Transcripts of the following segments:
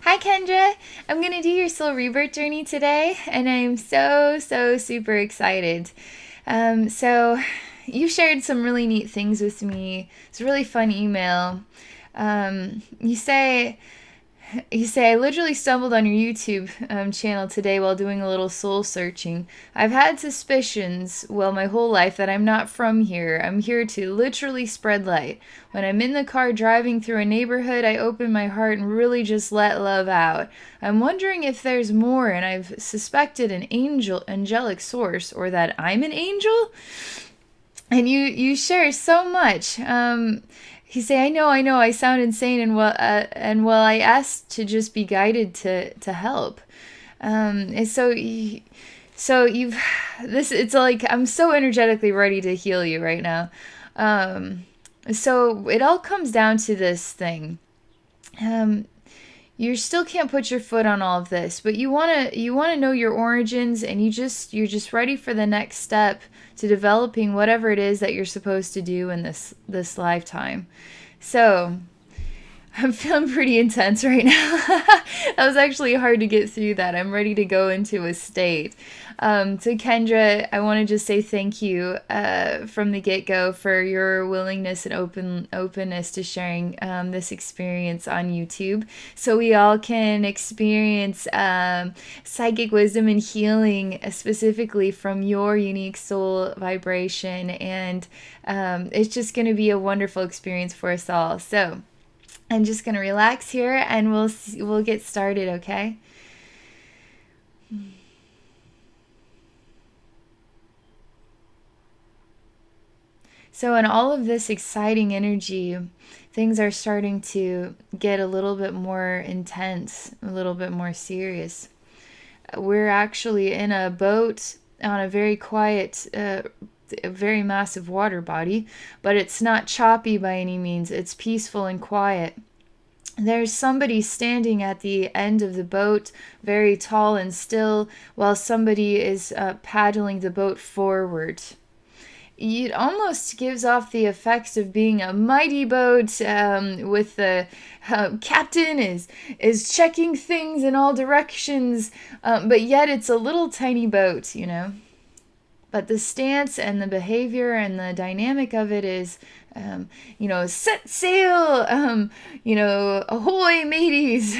Hi, Kendra. I'm going to do your soul rebirth journey today, and I'm so super excited. So, you shared some really neat things with me. It's a really fun email. You say I literally stumbled on your YouTube channel today while doing a little soul searching. I've had suspicions, well, my whole life that I'm not from here. I'm here to literally spread light. When I'm in the car driving through a neighborhood, I open my heart and really just let love out. I'm wondering if there's more, and I've suspected an angelic source, or that I'm an angel. And you share so much. He say, I know, I sound insane, and well, I asked to just be guided to help. And so you've this. It's like I'm so energetically ready to heal you right now. So it all comes down to this thing. Um, you still can't put your foot on all of this, but you wanna know your origins, and you're just ready for the next step to developing whatever it is that you're supposed to do in this lifetime. So I'm feeling pretty intense right now. That was actually hard to get through that. I'm ready to go into a state. So Kendra, I want to just say thank you from the get-go for your willingness and openness to sharing this experience on YouTube, so we all can experience psychic wisdom and healing specifically from your unique soul vibration. And it's just going to be a wonderful experience for us all. So I'm just gonna relax here, and we'll get started, okay? So in all of this exciting energy, things are starting to get a little bit more intense, a little bit more serious. We're actually in a boat on a very quiet, a very massive water body, but it's not choppy by any means. It's peaceful and quiet. There's somebody standing at the end of the boat, very tall and still, while somebody is paddling the boat forward. It almost gives off the effects of being a mighty boat, with the captain is checking things in all directions, but yet it's a little tiny boat, you know. But the stance and the behavior and the dynamic of it is, set sail, ahoy, mateys,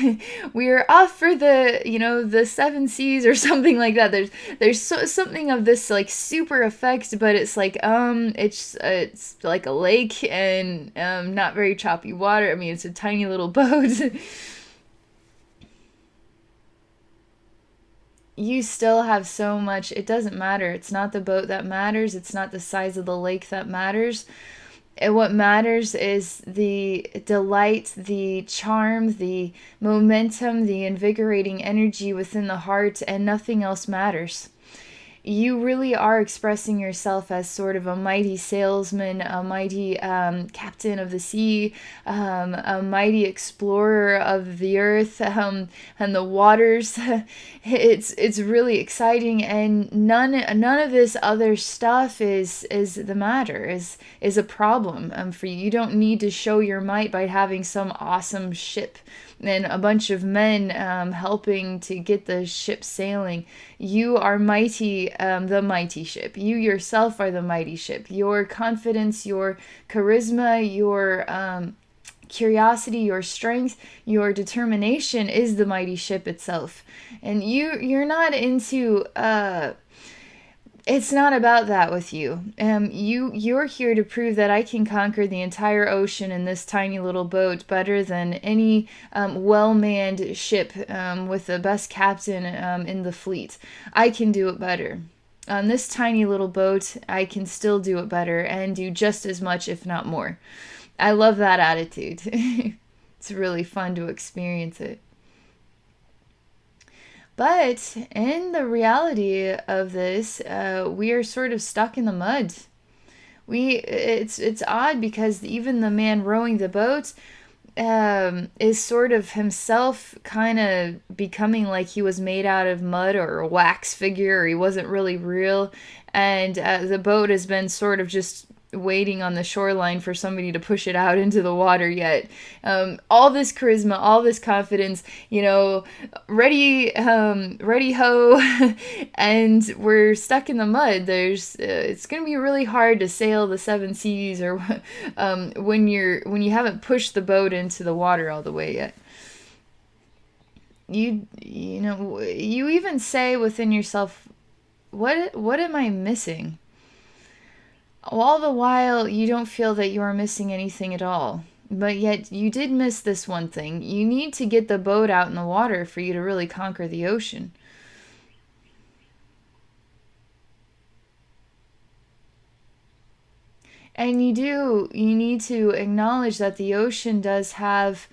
we're off for the seven seas, or something like that. There's something of this like super effect, but it's like it's like a lake, and not very choppy water. I mean, it's a tiny little boat. You still have so much. It doesn't matter. It's not the boat that matters. It's not the size of the lake that matters. And what matters is the delight, the charm, the momentum, the invigorating energy within the heart, and nothing else matters. You really are expressing yourself as sort of a mighty salesman, a mighty captain of the sea, a mighty explorer of the earth, and the waters. It's really exciting, and none of this other stuff is the matter, is a problem for you. You don't need to show your might by having some awesome ship and a bunch of men helping to get the ship sailing. You are mighty, the mighty ship. You yourself are the mighty ship. Your confidence, your charisma, your curiosity, your strength, your determination is the mighty ship itself. And you're not into it's not about that with you. You're here to prove that I can conquer the entire ocean in this tiny little boat better than any well-manned ship with the best captain in the fleet. I can do it better. On this tiny little boat, I can still do it better and do just as much, if not more. I love that attitude. It's really fun to experience it. But in the reality of this, we are sort of stuck in the mud. It's odd because even the man rowing the boat is sort of himself kind of becoming like he was made out of mud or a wax figure, or he wasn't really real, and the boat has been sort of just waiting on the shoreline for somebody to push it out into the water yet. All this charisma, all this confidence, ready ho, and we're stuck in the mud. It's gonna be really hard to sail the seven seas, or when you haven't pushed the boat into the water all the way yet. You even say within yourself, what am I missing? All the while, you don't feel that you are missing anything at all. But yet, you did miss this one thing. You need to get the boat out in the water for you to really conquer the ocean. And you need to acknowledge that the ocean does have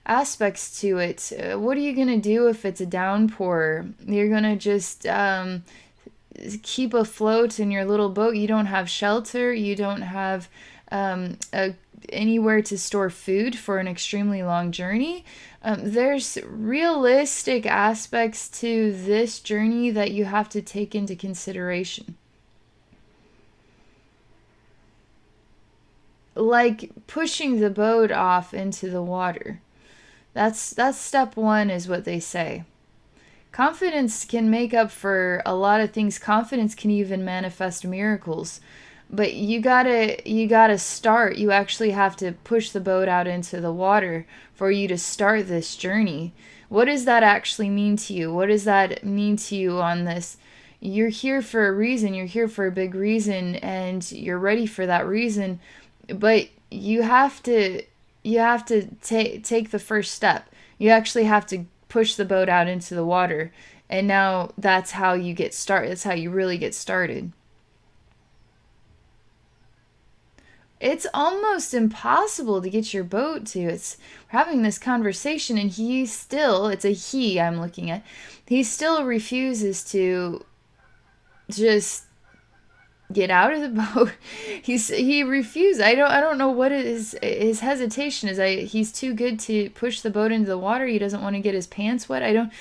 aspects to it. What are you going to do if it's a downpour? You're going to just keep afloat in your little boat. You don't have shelter. You don't have anywhere to store food for an extremely long journey. There's realistic aspects to this journey that you have to take into consideration. Like pushing the boat off into the water. That's step one, is what they say. Confidence can make up for a lot of things. Confidence can even manifest miracles. But you gotta start. You actually have to push the boat out into the water for you to start this journey. What does that actually mean to you? What does that mean to you on this? You're here for a reason. You're here for a big reason, and you're ready for that reason. But you have to take the first step. You actually have to push the boat out into the water. And now that's how you get started. That's how you really get started. It's almost impossible to get your boat to. We're having this conversation, and it's a he I'm looking at. He still refuses to just get out of the boat. He refused. I don't know what his hesitation is. He's too good to push the boat into the water. He doesn't want to get his pants wet. I don't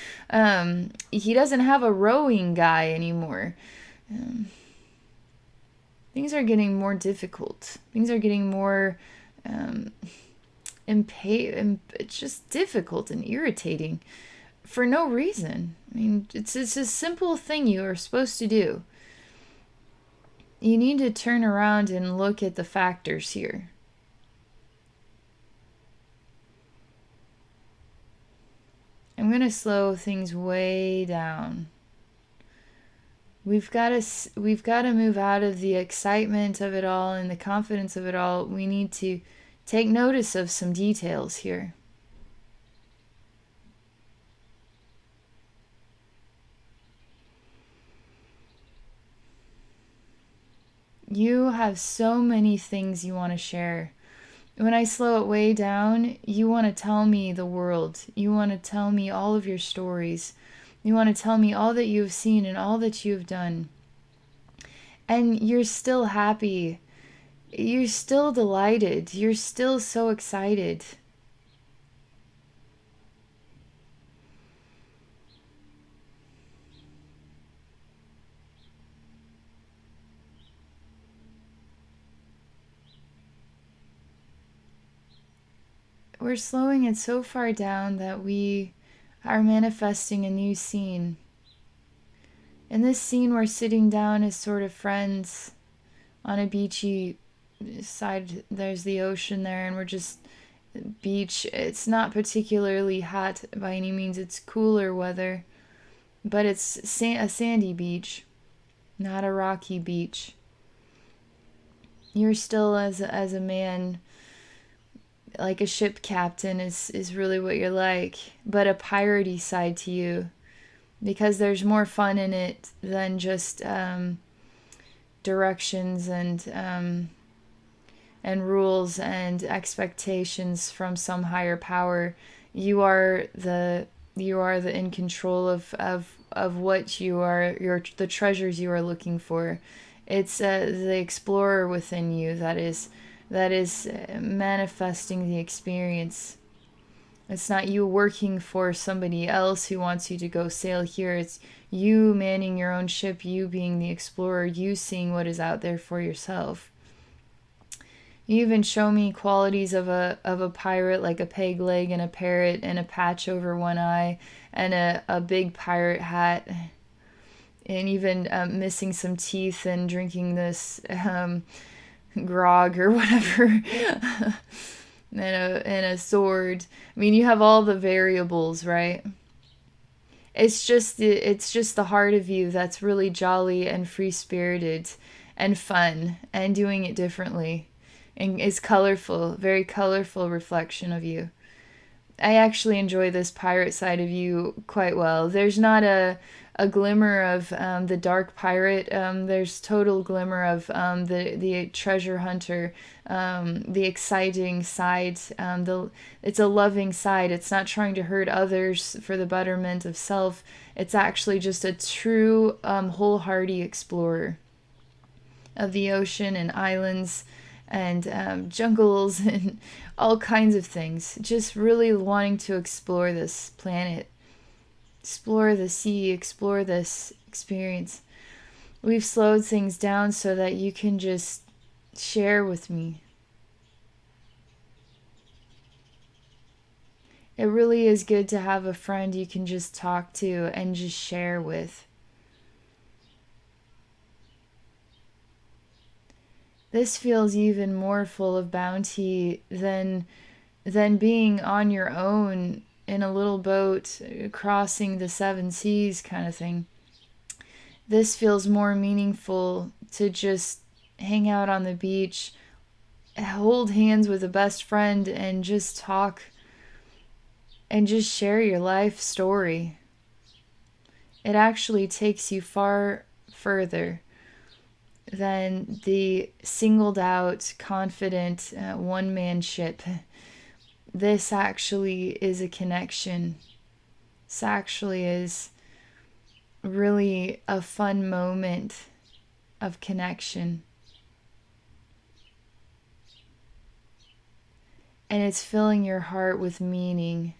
He doesn't have a rowing guy anymore. Um, Things are getting more difficult. Things are getting more um it's just difficult and irritating for no reason. I mean, it's a simple thing you are supposed to do. You need to turn around and look at the factors here. I'm going to slow things way down. We've got to move out of the excitement of it all and the confidence of it all. We need to take notice of some details here. You have so many things you want to share. When I slow it way down, you want to tell me the world. You want to tell me all of your stories. You want to tell me all that you've seen and all that you've done. And you're still happy. You're still delighted. You're still so excited. We're slowing it so far down that we are manifesting a new scene. In this scene, we're sitting down as sort of friends on a beachy side. There's the ocean there, and we're just beach. It's not particularly hot by any means. It's cooler weather, but it's a sandy beach, not a rocky beach. You're still, as a man, like a ship captain is really what you're like, but a piratey side to you, because there's more fun in it than just directions and rules and expectations from some higher power. You are the in control of what you are, the treasures you are looking for. It's the explorer within you that is manifesting the experience. It's not you working for somebody else who wants you to go sail here. It's you manning your own ship, you being the explorer, you seeing what is out there for yourself. You even show me qualities of a pirate, like a peg leg and a parrot and a patch over one eye and a big pirate hat, and even missing some teeth and drinking this grog or whatever, and a sword. I mean, you have all the variables, right? It's just the heart of you that's really jolly and free spirited and fun and doing it differently, and is colorful, very colorful reflection of you. I actually enjoy this pirate side of you quite well. There's not a glimmer of the dark pirate. There's total glimmer of the treasure hunter, the exciting side. It's a loving side. It's not trying to hurt others for the betterment of self. It's actually just a true, wholehearted explorer of the ocean and islands and jungles and all kinds of things. Just really wanting to explore this planet, explore the sea, explore this experience. We've slowed things down so that you can just share with me. It really is good to have a friend you can just talk to and just share with. This feels even more full of bounty than being on your own in a little boat crossing the seven seas kind of thing. This feels more meaningful to just hang out on the beach, hold hands with a best friend, and just talk and just share your life story. It actually takes you far further than the singled out, confident one man ship. This actually is a connection. This actually is really a fun moment of connection. And it's filling your heart with meaning.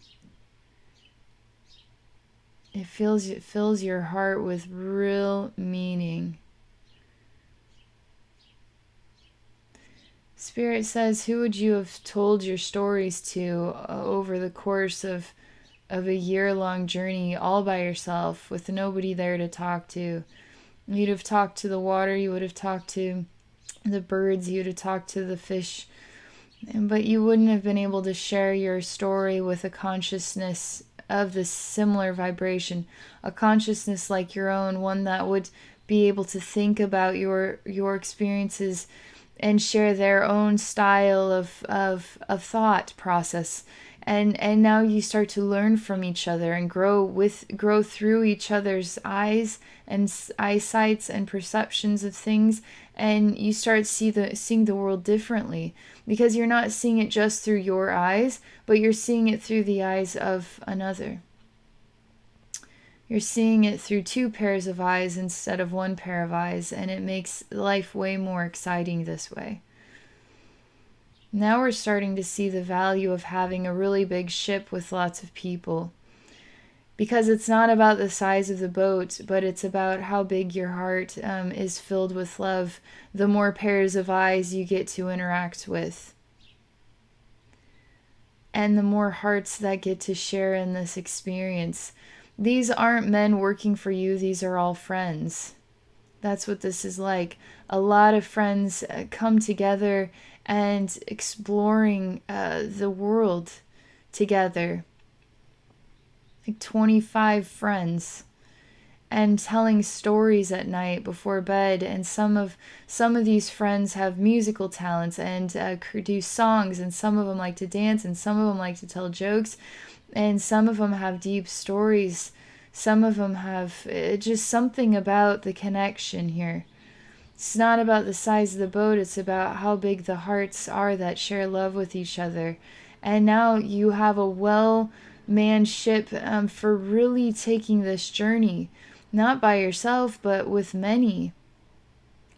It fills your heart with real meaning. Spirit says, who would you have told your stories to over the course of a year-long journey all by yourself with nobody there to talk to? You'd have talked to the water, you would have talked to the birds, you'd have talked to the fish, but you wouldn't have been able to share your story with a consciousness of this similar vibration, a consciousness like your own, one that would be able to think about your experiences and share their own style of thought process. And now you start to learn from each other and grow through each other's eyes and eyesights and perceptions of things, and you start seeing the world differently, because you're not seeing it just through your eyes, but you're seeing it through the eyes of another. You're seeing it through two pairs of eyes instead of one pair of eyes, and it makes life way more exciting this way. Now we're starting to see the value of having a really big ship with lots of people. Because it's not about the size of the boat, but it's about how big your heart is filled with love, the more pairs of eyes you get to interact with. And the more hearts that get to share in this experience. These aren't men working for you, these are all friends. That's what this is like. A lot of friends come together and exploring the world together. Like 25 friends, and telling stories at night before bed. And some of these friends have musical talents and do songs, and some of them like to dance, and some of them like to tell jokes, and some of them have deep stories. Some of them have just something about the connection here. It's not about the size of the boat, it's about how big the hearts are that share love with each other. And now you have a well-manned ship for really taking this journey, not by yourself, but with many.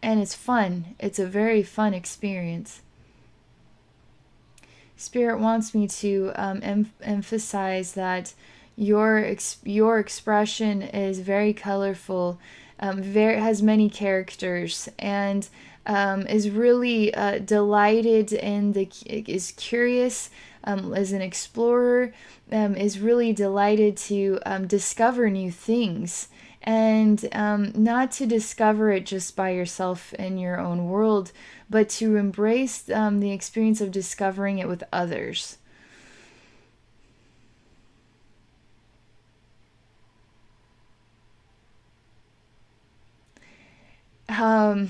And it's fun. It's a very fun experience. Spirit wants me to emphasize that your expression is very colorful, has many characters, and is really delighted in is curious, as an explorer, is really delighted to discover new things, and not to discover it just by yourself in your own world, but to embrace the experience of discovering it with others. Um,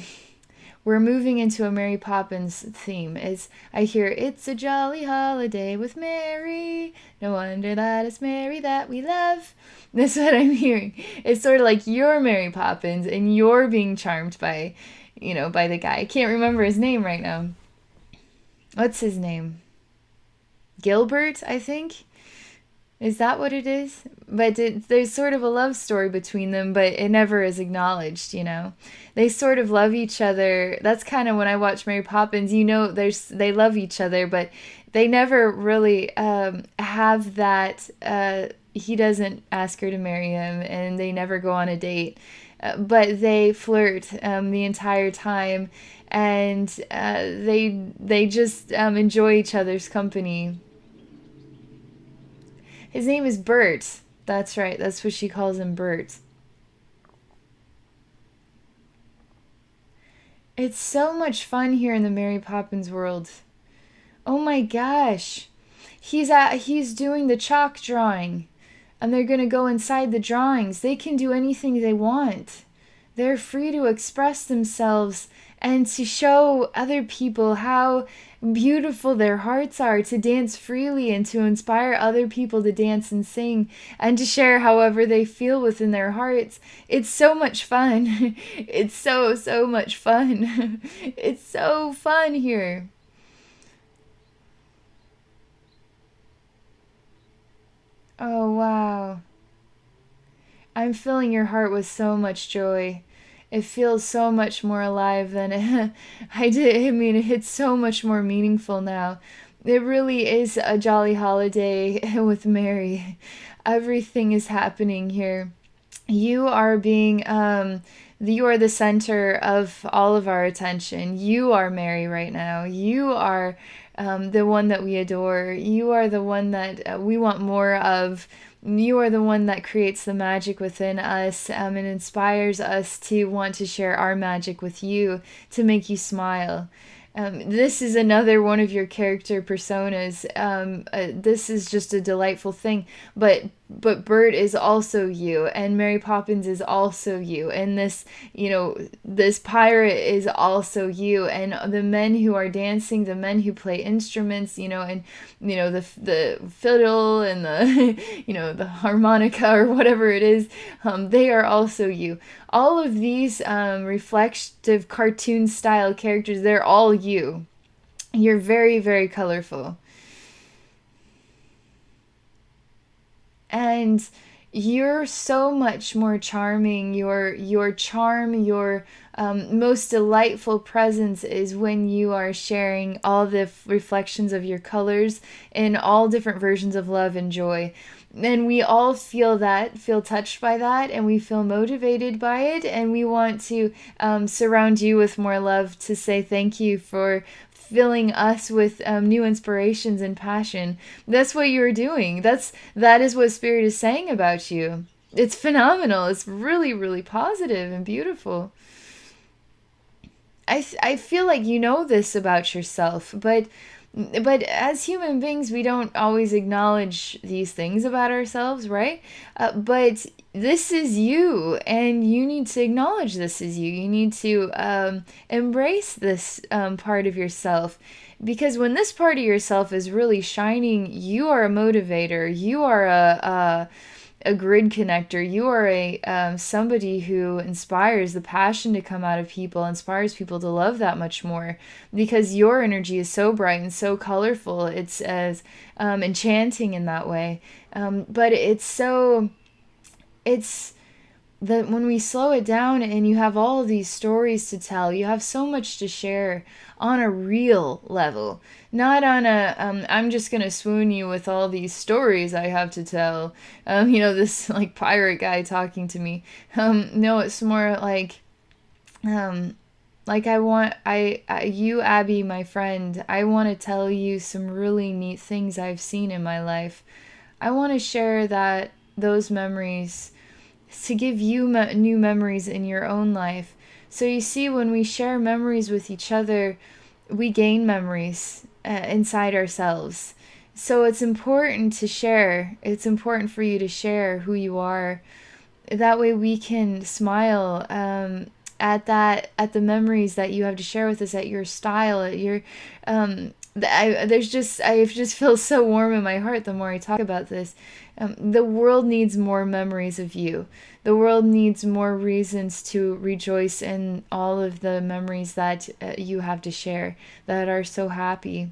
we're moving into a Mary Poppins theme. I hear it's a jolly holiday with Mary. No wonder that it's Mary that we love. That's what I'm hearing. It's sort of like you're Mary Poppins and you're being charmed by, by the guy. I can't remember his name right now. What's his name? Gilbert, I think. Is that what it is? But there's sort of a love story between them, but it never is acknowledged. They sort of love each other. That's kind of when I watch Mary Poppins, they love each other, but they never really have that. He doesn't ask her to marry him, and they never go on a date. But they flirt the entire time, and they just enjoy each other's company. His name is Bert. That's right. That's what she calls him, Bert. It's so much fun here in the Mary Poppins world. Oh my gosh. He's doing the chalk drawing, and they're going to go inside the drawings. They can do anything they want. They're free to express themselves and to show other people how beautiful their hearts are, to dance freely and to inspire other people to dance and sing and to share however they feel within their hearts. It's so much fun. It's so, so much fun. It's so fun here. Oh, wow. I'm filling your heart with so much joy. It feels so much more alive than I did. I mean, it's so much more meaningful now. It really is a jolly holiday with Mary. Everything is happening here. You are you are the center of all of our attention. You are Mary right now. You are the one that we adore. You are the one that we want more of. You are the one that creates the magic within us, and inspires us to want to share our magic with you, to make you smile. This is another one of your character personas. This is just a delightful thing. But Bert is also you, and Mary Poppins is also you, and this pirate is also you, and the men who are dancing, the men who play instruments, and the fiddle and the the harmonica or whatever it is, they are also you. All of these reflective cartoon style characters, they're all you. You're very, very colorful. And you're so much more charming. Your charm, your most delightful presence is when you are sharing all the reflections of your colors in all different versions of love and joy. And we all feel that, feel touched by that, and we feel motivated by it, and we want to surround you with more love, to say thank you for filling us with new inspirations and passion. That's what you're doing. That is what Spirit is saying about you. It's phenomenal. It's really, really positive and beautiful. I feel like you know this about yourself, but as human beings, we don't always acknowledge these things about ourselves, right? But this is you, and you need to acknowledge this is you. You need to embrace this part of yourself. Because when this part of yourself is really shining, you are a motivator. You are a grid connector. You are a somebody who inspires the passion to come out of people, inspires people to love that much more, because your energy is so bright and so colorful. It's as enchanting in that way. But it's that when we slow it down and you have all of these stories to tell, you have so much to share on a real level, not on a I'm just gonna swoon you with all these stories I have to tell. This like pirate guy talking to me. No, it's more like Like you, Abby, my friend, I want to tell you some really neat things I've seen in my life. I want to share those memories to give you new memories in your own life. So you see, when we share memories with each other, we gain memories inside ourselves. So it's important to share. It's important for you to share who you are. That way we can smile at the memories that you have to share with us, at your style, at your I just feel so warm in my heart the more I talk about this. The world needs more memories of you. The world needs more reasons to rejoice in all of the memories that you have to share that are so happy.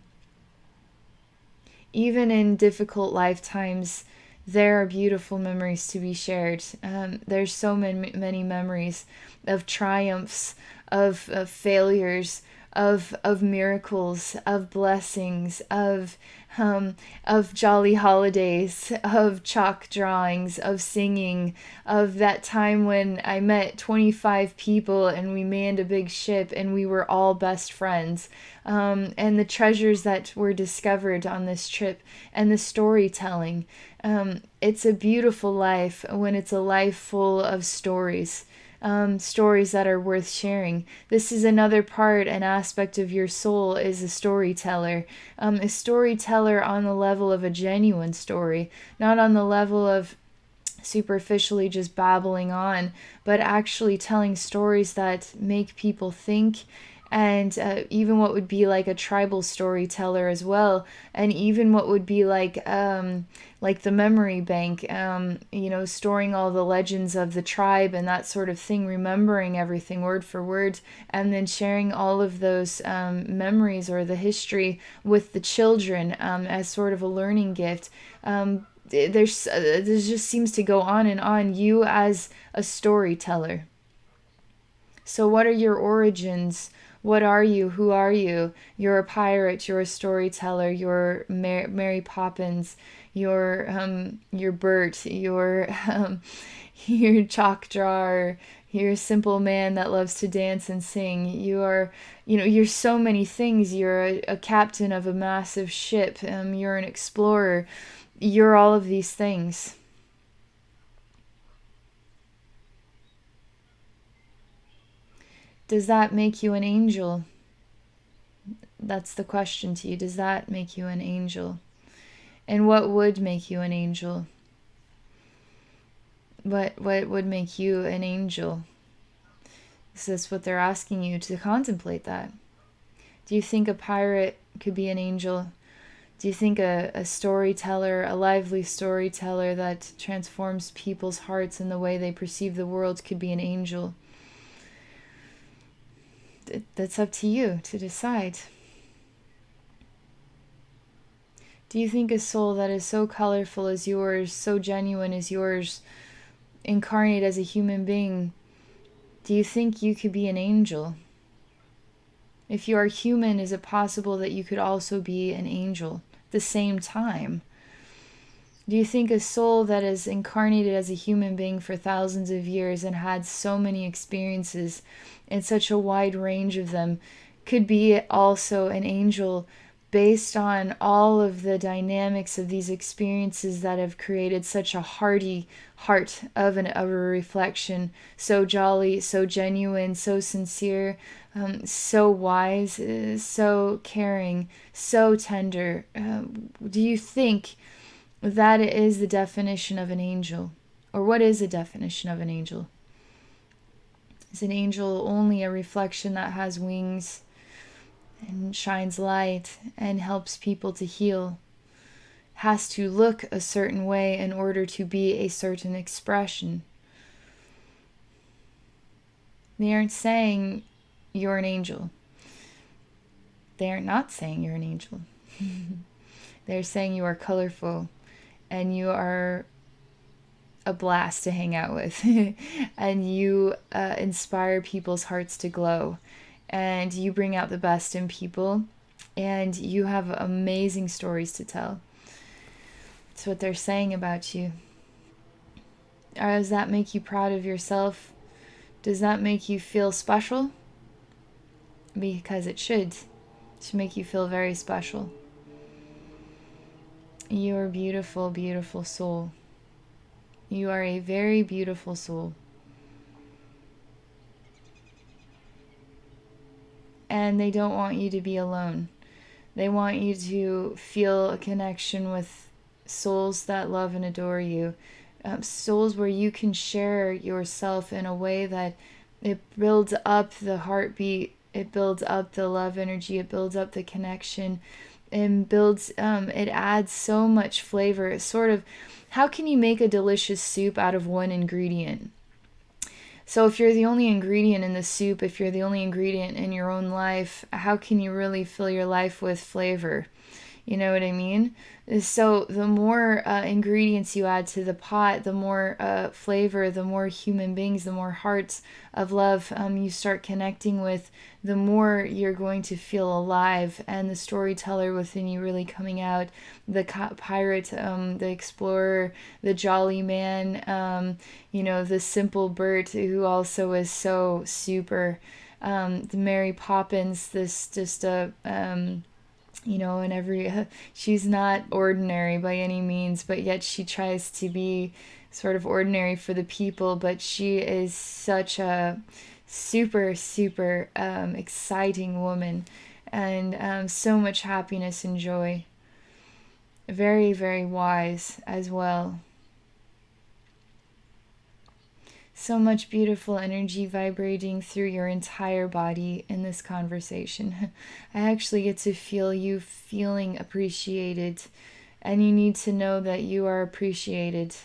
Even in difficult lifetimes, there are beautiful memories to be shared. There's so many memories of triumphs, of failures, of miracles, of blessings, of jolly holidays, of chalk drawings, of singing, of that time when I met 25 people and we manned a big ship and we were all best friends, and the treasures that were discovered on this trip, and the storytelling. It's a beautiful life when it's a life full of stories. Stories that are worth sharing. This is another part and aspect of your soul, is a storyteller on the level of a genuine story, not on the level of superficially just babbling on, but actually telling stories that make people think, and even what would be like a tribal storyteller as well, and even what would be like the memory bank, storing all the legends of the tribe and that sort of thing, remembering everything word for word, and then sharing all of those memories or the history with the children as sort of a learning gift. There just seems to go on and on. You as a storyteller. So, what are your origins? What are you? Who are you? You're a pirate. You're a storyteller. You're Mary Poppins. You're Bert. You're your chalk drawer. You're a simple man that loves to dance and sing. You're so many things. You're a captain of a massive ship. You're an explorer. You're all of these things. Does that make you an angel? That's the question to you. Does that make you an angel? And what would make you an angel? What would make you an angel? So that's what they're asking you to contemplate that. Do you think a pirate could be an angel? Do you think a storyteller, a lively storyteller that transforms people's hearts and the way they perceive the world, could be an angel? That's up to you to decide. Do you think a soul that is so colorful as yours, so genuine as yours, incarnate as a human being, do you think you could be an angel? If you are human, is it possible that you could also be an angel at the same time? Do you think a soul that is incarnated as a human being for thousands of years and had so many experiences and such a wide range of them could be also an angel, based on all of the dynamics of these experiences that have created such a hearty heart of a reflection, so jolly, so genuine, so sincere, so wise, so caring, so tender? Do you think that is the definition of an angel? Or what is the definition of an angel? Is an angel only a reflection that has wings and shines light and helps people to heal? Has to look a certain way in order to be a certain expression? They aren't saying you're an angel. They are not saying you're an angel. They're saying you are colorful and you are a blast to hang out with, and you inspire people's hearts to glow, and you bring out the best in people, and you have amazing stories to tell. That's what they're saying about you. Does that make you proud of yourself? Does that make you feel special? because it should make you feel very special. You're a beautiful, beautiful soul. You are a very beautiful soul. And they don't want you to be alone. They want you to feel a connection with souls that love and adore you. Souls where you can share yourself in a way that it builds up the heartbeat, it builds up the love energy, it builds up the connection, and it adds so much flavor. It's sort of, how can you make a delicious soup out of one ingredient? So if you're the only ingredient in the soup, if you're the only ingredient in your own life, how can you really fill your life with flavor? You know what I mean? So the more ingredients you add to the pot, the more flavor, the more human beings, the more hearts of love you start connecting with, the more you're going to feel alive, and the storyteller within you really coming out, the pirate, the explorer, the jolly man, the simple Bert, who also is so super, the Mary Poppins, this just a and she's not ordinary by any means, but yet she tries to be sort of ordinary for the people, but she is such a super, super exciting woman, and so much happiness and joy. Very, very wise as well. So much beautiful energy vibrating through your entire body in this conversation. I actually get to feel you feeling appreciated, and you need to know that you are appreciated.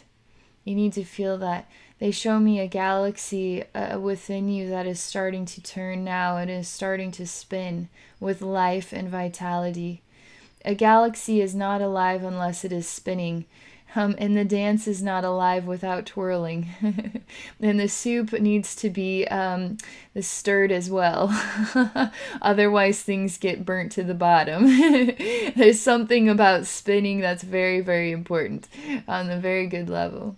You need to feel that. They show me a galaxy within you that is starting to turn now and is starting to spin with life and vitality. A galaxy is not alive unless it is spinning. And the dance is not alive without twirling. And the soup needs to be stirred as well. Otherwise, things get burnt to the bottom. There's something about spinning that's very, very important on a very good level.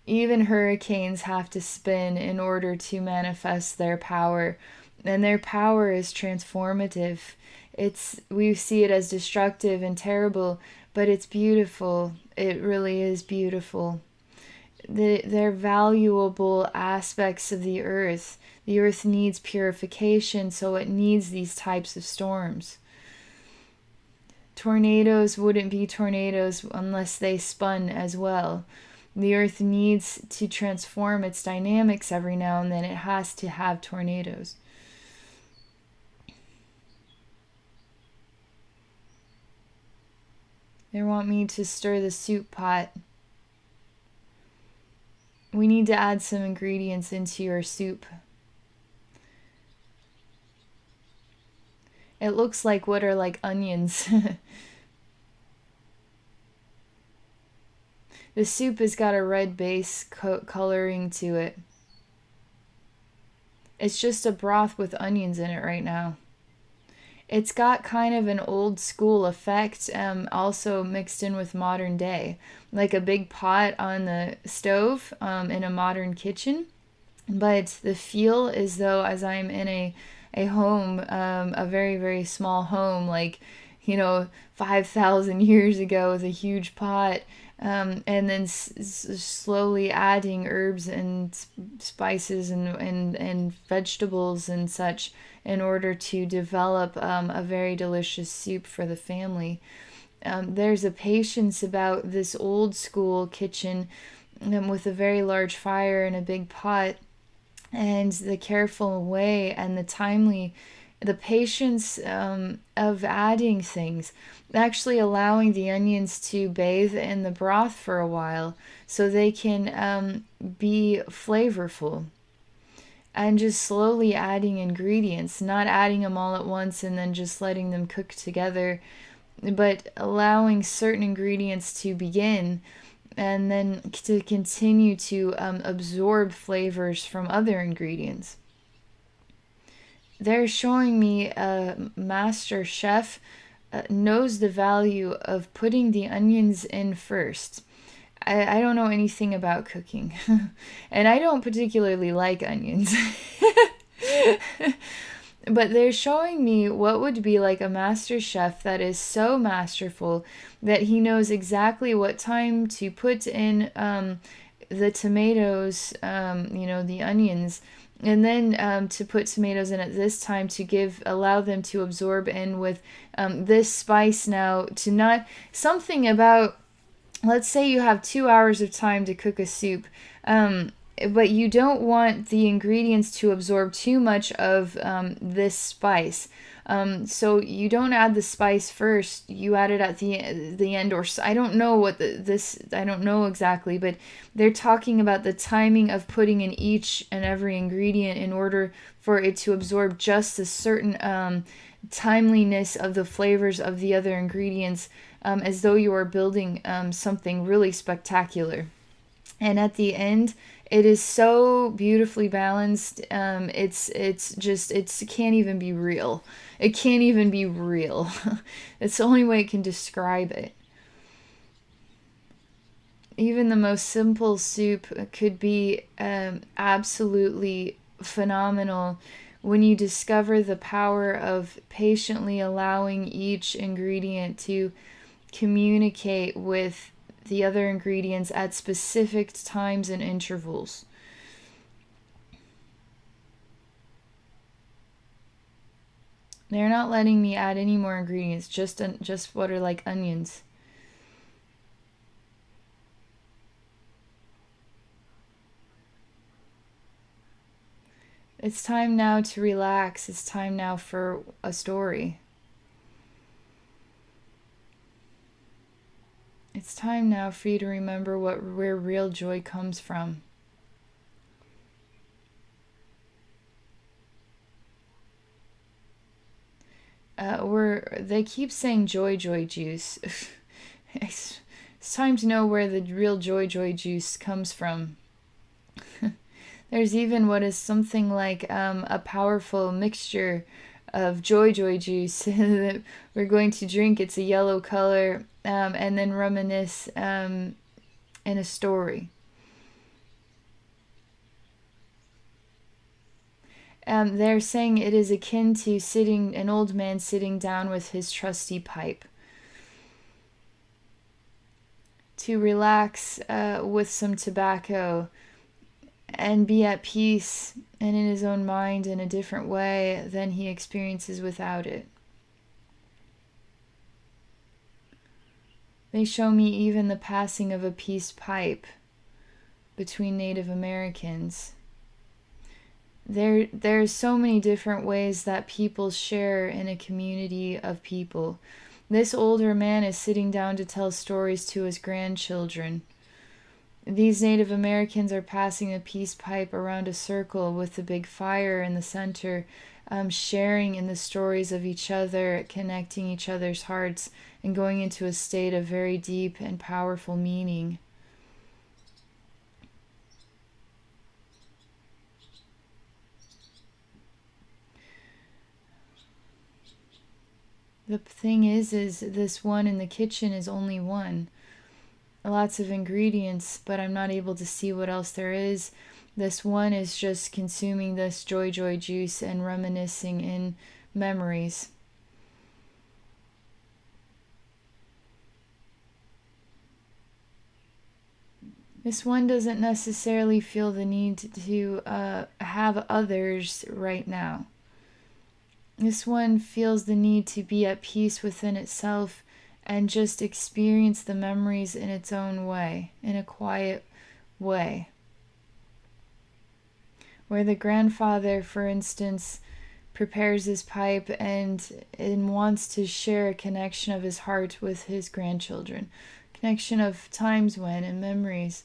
Even hurricanes have to spin in order to manifest their power. And their power is transformative. We see it as destructive and terrible, but it's beautiful. It really is beautiful. They're valuable aspects of the earth. The earth needs purification, so it needs these types of storms. Tornadoes wouldn't be tornadoes unless they spun as well. The earth needs to transform its dynamics every now and then. It has to have tornadoes. They want me to stir the soup pot. We need to add some ingredients into your soup. It looks like what are like onions. The soup has got a red base coloring to it. It's just a broth with onions in it right now. It's got kind of an old school effect, also mixed in with modern day, like a big pot on the stove in a modern kitchen. But the feel is though as I'm in a home, a very, very small home, like, 5,000 years ago with a huge pot, and then slowly adding herbs and spices and vegetables and such in order to develop a very delicious soup for the family. There's a patience about this old school kitchen with a very large fire and a big pot, and the careful way and the patience of adding things, actually allowing the onions to bathe in the broth for a while so they can be flavorful. And just slowly adding ingredients, not adding them all at once and then just letting them cook together, but allowing certain ingredients to begin and then to continue to absorb flavors from other ingredients. They're showing me a master chef knows the value of putting the onions in first. I don't know anything about cooking, and I don't particularly like onions. But they're showing me what would be like a master chef that is so masterful that he knows exactly what time to put in the tomatoes, the onions, and then to put tomatoes in at this time to allow them to absorb in with this spice now to not something about, let's say you have 2 hours of time to cook a soup, but you don't want the ingredients to absorb too much of this spice. So you don't add the spice first. You add it at the end, or I don't know what I don't know exactly, but they're talking about the timing of putting in each and every ingredient in order for it to absorb just a certain timeliness of the flavors of the other ingredients, as though you are building something really spectacular. And at the end, it is so beautifully balanced. It can't even be real. It can't even be real. It's the only way it can describe it. Even the most simple soup could be absolutely phenomenal when you discover the power of patiently allowing each ingredient to communicate with the other ingredients at specific times and intervals. They're not letting me add any more ingredients, just what are like onions. It's time now to relax. It's time now for a story. It's time now for you to remember where real joy comes from. They keep saying joy juice. it's time to know where the real joy juice comes from. There's even what is something like a powerful mixture of joy juice that we're going to drink. It's a yellow color, and then reminisce in a story. They're saying it is akin to an old man sitting down with his trusty pipe to relax with some tobacco and be at peace and in his own mind in a different way than he experiences without it. They show me even the passing of a peace pipe between Native Americans. There's so many different ways that people share in a community of people. This older man is sitting down to tell stories to his grandchildren. These Native Americans are passing a peace pipe around a circle with a big fire in the center, sharing in the stories of each other, connecting each other's hearts, and going into a state of very deep and powerful meaning. The thing is this one in the kitchen is only one. Lots of ingredients, but I'm not able to see what else there is. This one is just consuming this joy juice and reminiscing in memories. This one doesn't necessarily feel the need to have others right now. This one feels the need to be at peace within itself and just experience the memories in its own way, in a quiet way. Where the grandfather, for instance, prepares his pipe and wants to share a connection of his heart with his grandchildren, connection of times when and memories,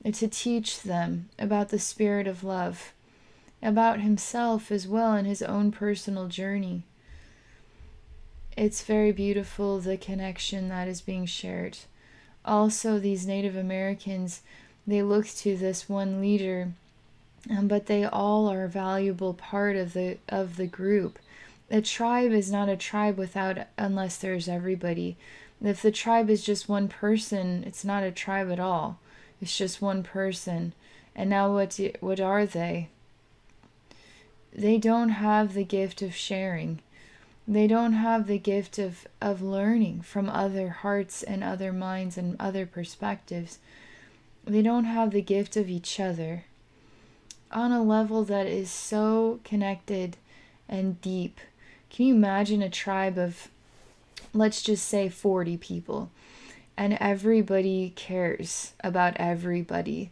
and to teach them about the spirit of love, about himself as well in his own personal journey. It's very beautiful, the connection that is being shared. Also, these Native Americans, they look to this one leader, but they all are a valuable part of the group. A tribe is not a tribe unless there's everybody. If the tribe is just one person, it's not a tribe at all. It's just one person. And now what are they? they don't have the gift of sharing. They don't have the gift of learning from other hearts and other minds and other perspectives. They don't have the gift of each other on a level that is so connected and deep. Can you imagine a tribe of, let's just say, 40 people, and everybody cares about everybody,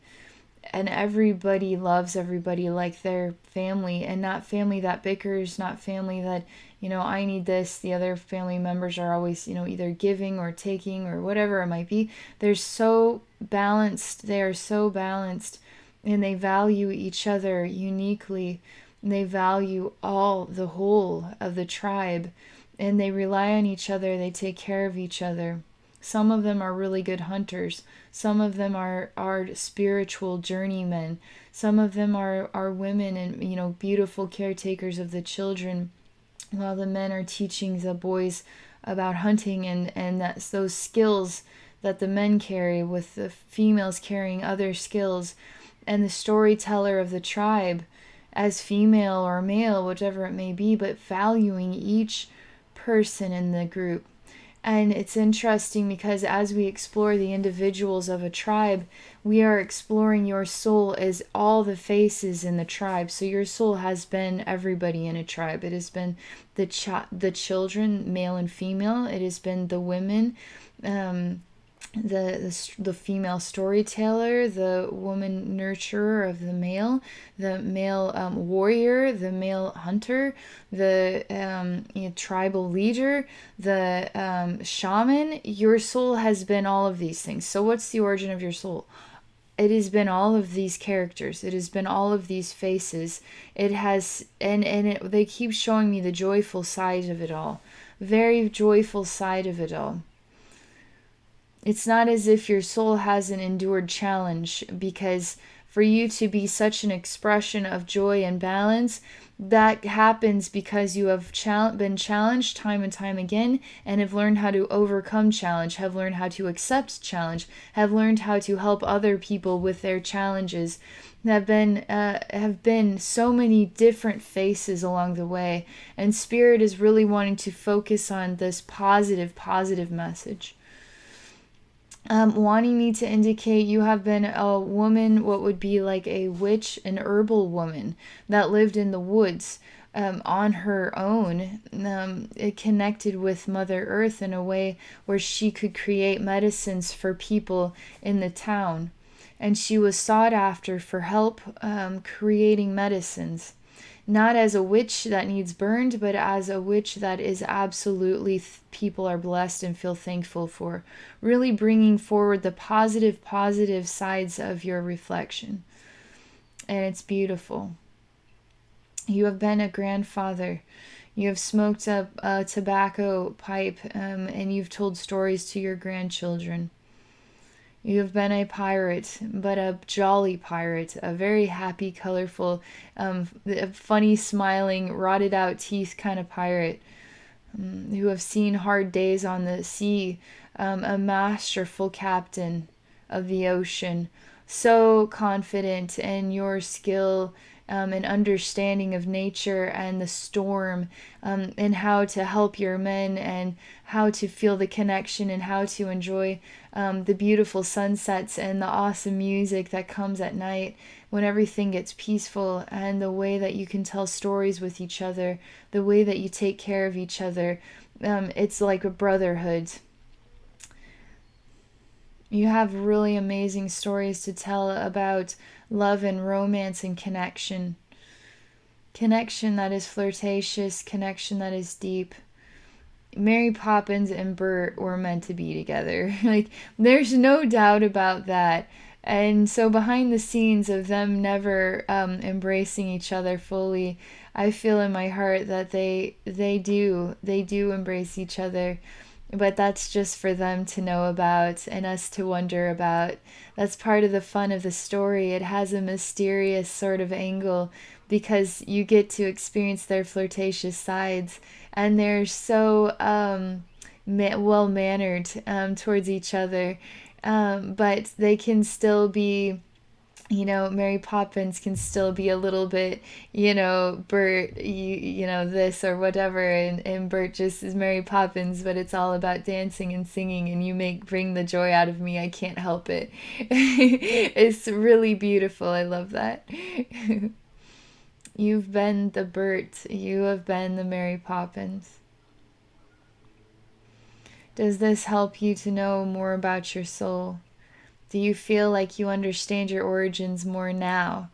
and everybody loves everybody like their family, and not family that bickers, not family that, I need this, the other family members are always, either giving or taking or whatever it might be. They're so balanced. They are so balanced, and they value each other uniquely. And they value all the whole of the tribe, and they rely on each other. They take care of each other. Some of them are really good hunters. Some of them are spiritual journeymen. Some of them are women and, beautiful caretakers of the children, while the men are teaching the boys about hunting, and that's those skills that the men carry, with the females carrying other skills. And the storyteller of the tribe, as female or male, whichever it may be, but valuing each person in the group. And it's interesting because as we explore the individuals of a tribe, we are exploring your soul as all the faces in the tribe. So your soul has been everybody in a tribe. It has been the children, male and female. It has been the women, the female storyteller, the woman nurturer of the male warrior, the male hunter, the tribal leader, the shaman. Your soul has been all of these things. So what's the origin of your soul? It has been all of these characters. It has been all of these faces. It has, they keep showing me the joyful side of it all. Very joyful side of it all. It's not as if your soul hasn't endured challenge, because for you to be such an expression of joy and balance, that happens because you have been challenged time and time again, and have learned how to overcome challenge, have learned how to accept challenge, have learned how to help other people with their challenges. Have been so many different faces along the way, and Spirit is really wanting to focus on this positive message. Wanting me to indicate you have been a woman, what would be like a witch, an herbal woman that lived in the woods on her own. It connected with Mother Earth in a way where she could create medicines for people in the town. And she was sought after for help creating medicines. Not as a witch that needs burned, but as a witch that is absolutely people are blessed and feel thankful for. Really bringing forward the positive sides of your reflection. And it's beautiful. You have been a grandfather. You have smoked a tobacco pipe, and you've told stories to your grandchildren. You have been a pirate, but a jolly pirate, a very happy, colorful, funny, smiling, rotted out teeth kind of pirate, who have seen hard days on the sea, a masterful captain of the ocean, so confident in your skill and understanding of nature and the storm, and how to help your men, and how to feel the connection, and how to enjoy the beautiful sunsets and the awesome music that comes at night when everything gets peaceful, and the way that you can tell stories with each other, the way that you take care of each other. It's like a brotherhood. You have really amazing stories to tell about love and romance and connection. Connection that is flirtatious, connection that is deep. Mary Poppins and Bert were meant to be together. Like, there's no doubt about that. And so behind the scenes of them never embracing each other fully, I feel in my heart that they do embrace each other. But that's just for them to know about and us to wonder about. That's part of the fun of the story. It has a mysterious sort of angle because you get to experience their flirtatious sides, and they're so well-mannered towards each other, but they can still be Mary Poppins can still be a little bit, Bert, this or whatever, and Bert just is Mary Poppins, but it's all about dancing and singing, and bring the joy out of me. I can't help it. It's really beautiful. I love that. You've been the Bert. You have been the Mary Poppins. Does this help you to know more about your soul? Do you feel like you understand your origins more now?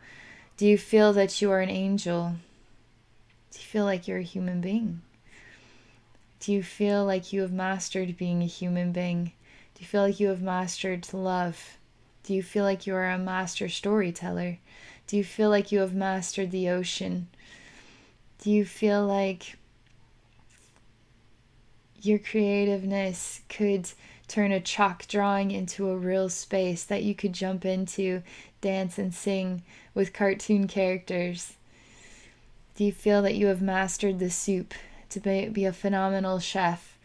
Do you feel that you are an angel? Do you feel like you're a human being? Do you feel like you have mastered being a human being? Do you feel like you have mastered to love? Do you feel like you are a master storyteller? Do you feel like you have mastered the ocean? Do you feel like your creativeness could turn a chalk drawing into a real space that you could jump into, dance and sing with cartoon characters? Do you feel that you have mastered the soup to be a phenomenal chef?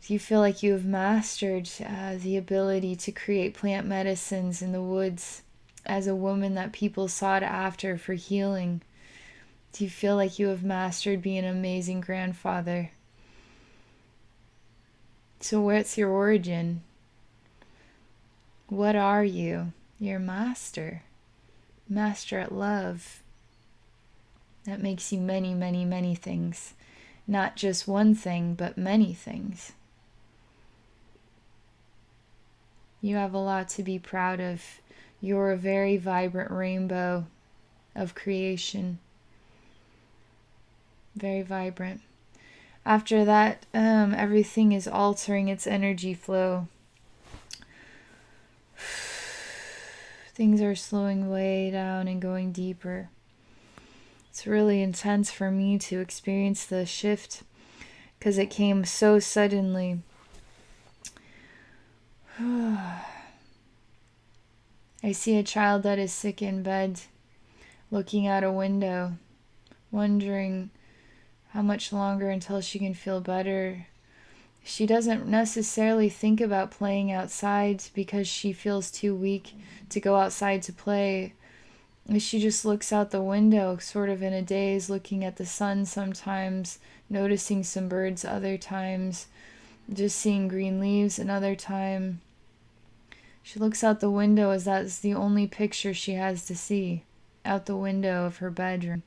Do you feel like you have mastered the ability to create plant medicines in the woods as a woman that people sought after for healing? Do you feel like you have mastered being an amazing grandfather? So what's your origin? What are you? You're a master. Master at love. That makes you many, many, many things. Not just one thing, but many things. You have a lot to be proud of. You're a very vibrant rainbow of creation. Very vibrant. After that, everything is altering its energy flow. Things are slowing way down and going deeper. It's really intense for me to experience the shift because it came so suddenly. I see a child that is sick in bed, looking out a window, wondering how much longer until she can feel better. She doesn't necessarily think about playing outside because she feels too weak to go outside to play. She just looks out the window, sort of in a daze, looking at the sun sometimes, noticing some birds other times, just seeing green leaves another time. She looks out the window as that's the only picture she has to see, out the window of her bedroom.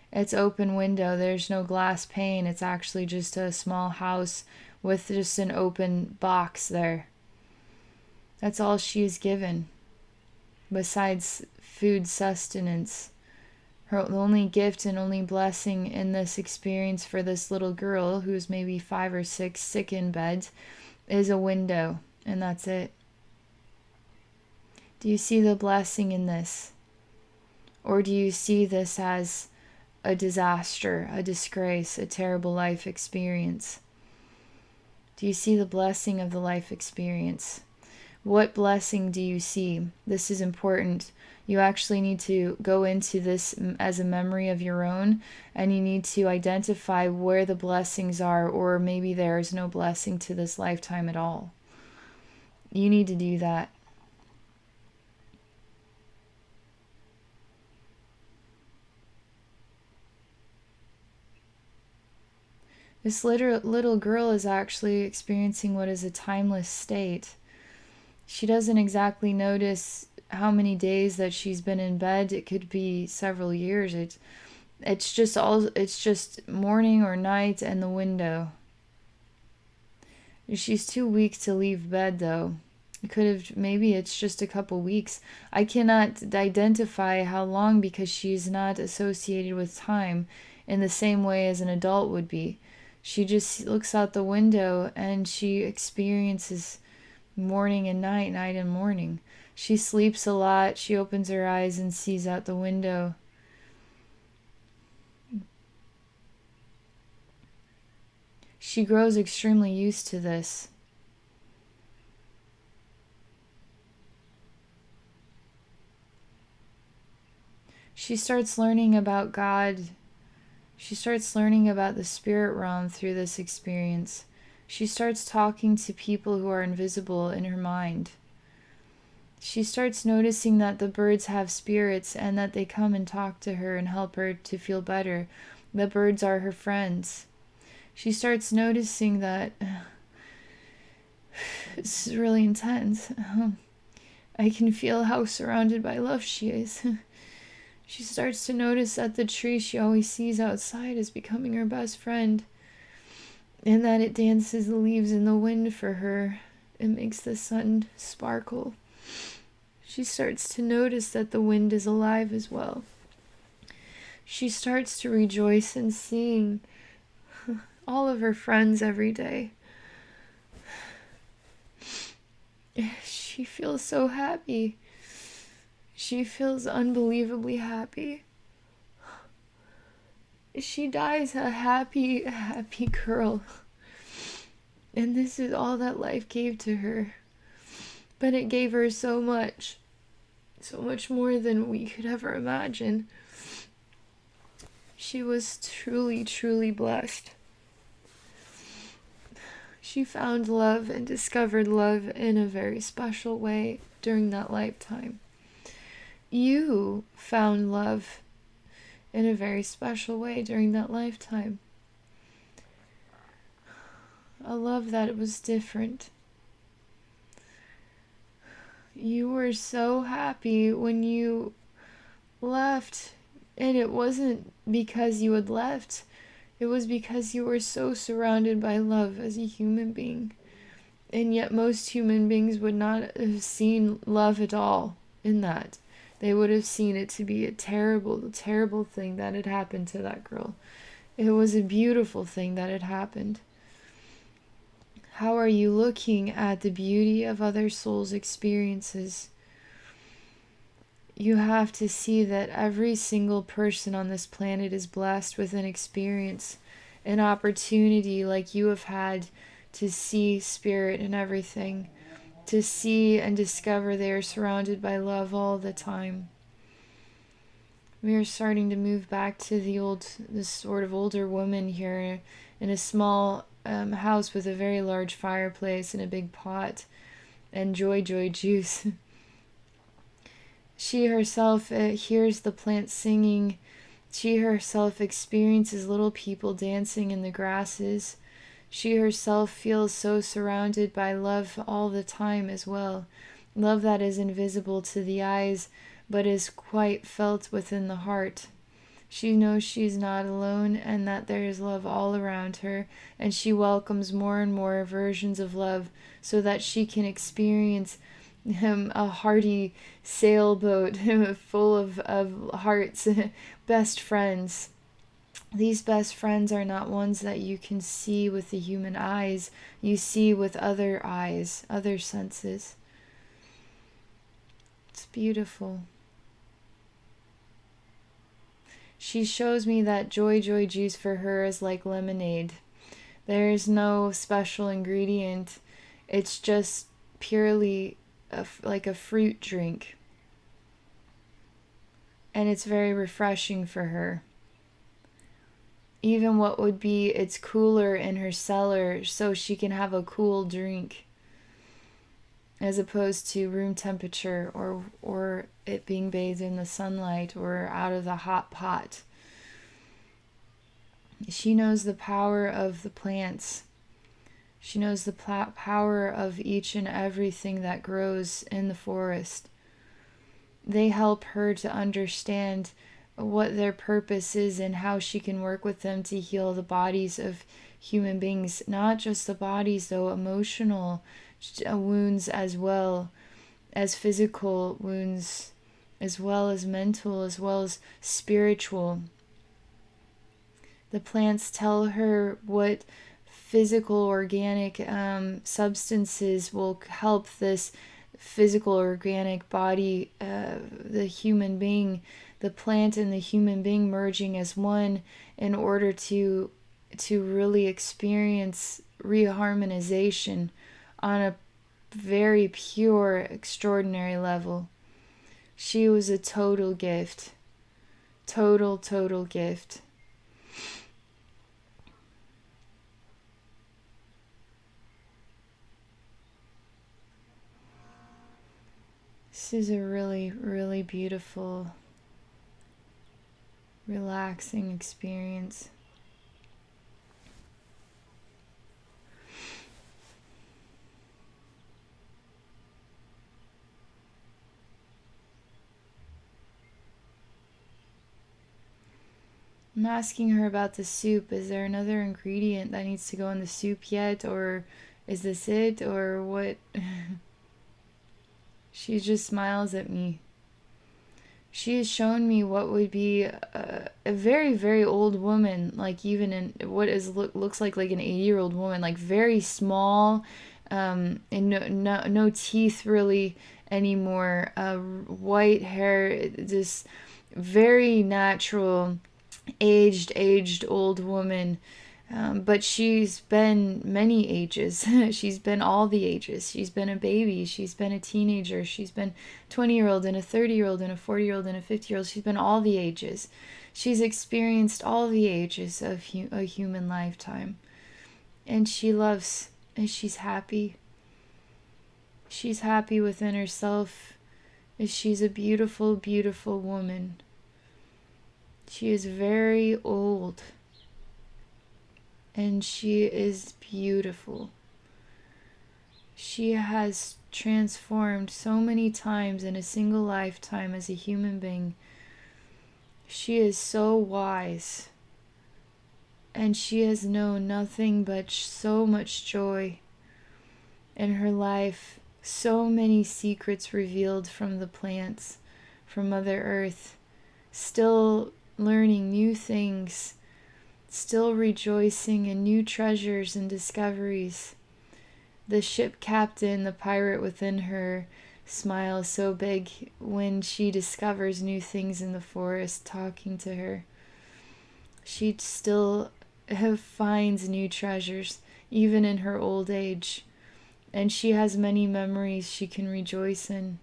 It's open window, there's no glass pane, it's actually just a small house with just an open box there. That's all she is given, besides food sustenance. Her only gift and only blessing in this experience for this little girl, who's maybe 5 or 6, sick in bed, is a window, and that's it. Do you see the blessing in this? Or do you see this as a disaster, a disgrace, a terrible life experience? Do you see the blessing of the life experience? What blessing do you see? This is important. You actually need to go into this as a memory of your own, and you need to identify where the blessings are, or maybe there is no blessing to this lifetime at all. You need to do that. This little girl is actually experiencing what is a timeless state. She doesn't exactly notice how many days that she's been in bed. It could be several years. It's just morning or night and the window. She's too weak to leave bed though. Maybe it's just a couple weeks. I cannot identify how long because she's not associated with time in the same way as an adult would be. She just looks out the window and she experiences morning and night, night and morning. She sleeps a lot. She opens her eyes and sees out the window. She grows extremely used to this. She starts learning about God. She starts learning about the spirit realm through this experience. She starts talking to people who are invisible in her mind. She starts noticing that the birds have spirits and that they come and talk to her and help her to feel better. The birds are her friends. She starts noticing that it's really intense. I can feel how surrounded by love she is. She starts to notice that the tree she always sees outside is becoming her best friend, and that it dances the leaves in the wind for her. It makes the sun sparkle. She starts to notice that the wind is alive as well. She starts to rejoice in seeing all of her friends every day. She feels so happy. She feels unbelievably happy. She dies a happy, happy girl. And this is all that life gave to her. But it gave her so much more than we could ever imagine. She was truly, truly blessed. She found love and discovered love in a very special way during that lifetime. You found love in a very special way during that lifetime. A love that was different. You were so happy when you left, and it wasn't because you had left. It was because you were so surrounded by love as a human being. And yet most human beings would not have seen love at all in that. They would have seen it to be a terrible, terrible thing that had happened to that girl. It was a beautiful thing that had happened. How are you looking at the beauty of other souls' experiences? You have to see that every single person on this planet is blessed with an experience, an opportunity like you have had to see spirit and everything, to see and discover they are surrounded by love all the time. We are starting to move back to this sort of older woman here in a small house with a very large fireplace and a big pot and joy juice. She herself hears the plants singing. She herself experiences little people dancing in the grasses. She herself feels so surrounded by love all the time as well. Love that is invisible to the eyes, but is quite felt within the heart. She knows she's not alone and that there is love all around her, and she welcomes more and more versions of love so that she can experience a hearty sailboat full of hearts, best friends. These best friends are not ones that you can see with the human eyes. You see with other eyes, other senses. It's beautiful. She shows me that joy juice for her is like lemonade. There is no special ingredient. It's just purely like a fruit drink. And it's very refreshing for her. Even what would be it's cooler in her cellar so she can have a cool drink as opposed to room temperature or it being bathed in the sunlight or out of the hot pot. She knows the power of the plants. She knows the power of each and everything that grows in the forest. They help her to understand what their purpose is and how she can work with them to heal the bodies of human beings. Not just the bodies, though, emotional wounds as well as physical wounds, as well as mental, as well as spiritual. The plants tell her what physical organic substances will help this physical organic body, the human being, the plant and the human being merging as one in order to really experience reharmonization on a very pure, extraordinary level. She was a total gift. Total gift. This is a really, really beautiful, relaxing experience. I'm asking her about the soup. Is there another ingredient that needs to go in the soup yet? Or is this it? Or what? She just smiles at me. She has shown me what would be a very, very old woman, like even in what is looks like an 80-year-old woman, like very small, and no teeth really anymore. White hair, just very natural, aged old woman. But she's been many ages. She's been all the ages. She's been a baby. She's been a teenager. She's been 20-year-old and a 30-year-old and a 40-year-old and a 50-year-old. She's been all the ages. She's experienced all the ages of a human lifetime. And she loves, and she's happy. She's happy within herself. And she's a beautiful, beautiful woman. She is very old. And she is beautiful. She has transformed so many times in a single lifetime as a human being. She is so wise. And she has known nothing but so much joy in her life. So many secrets revealed from the plants, from Mother Earth. Still learning new things. Still rejoicing in new treasures and discoveries. The ship captain, the pirate within her, smiles so big when she discovers new things in the forest, talking to her. She still finds new treasures, even in her old age. And she has many memories she can rejoice in.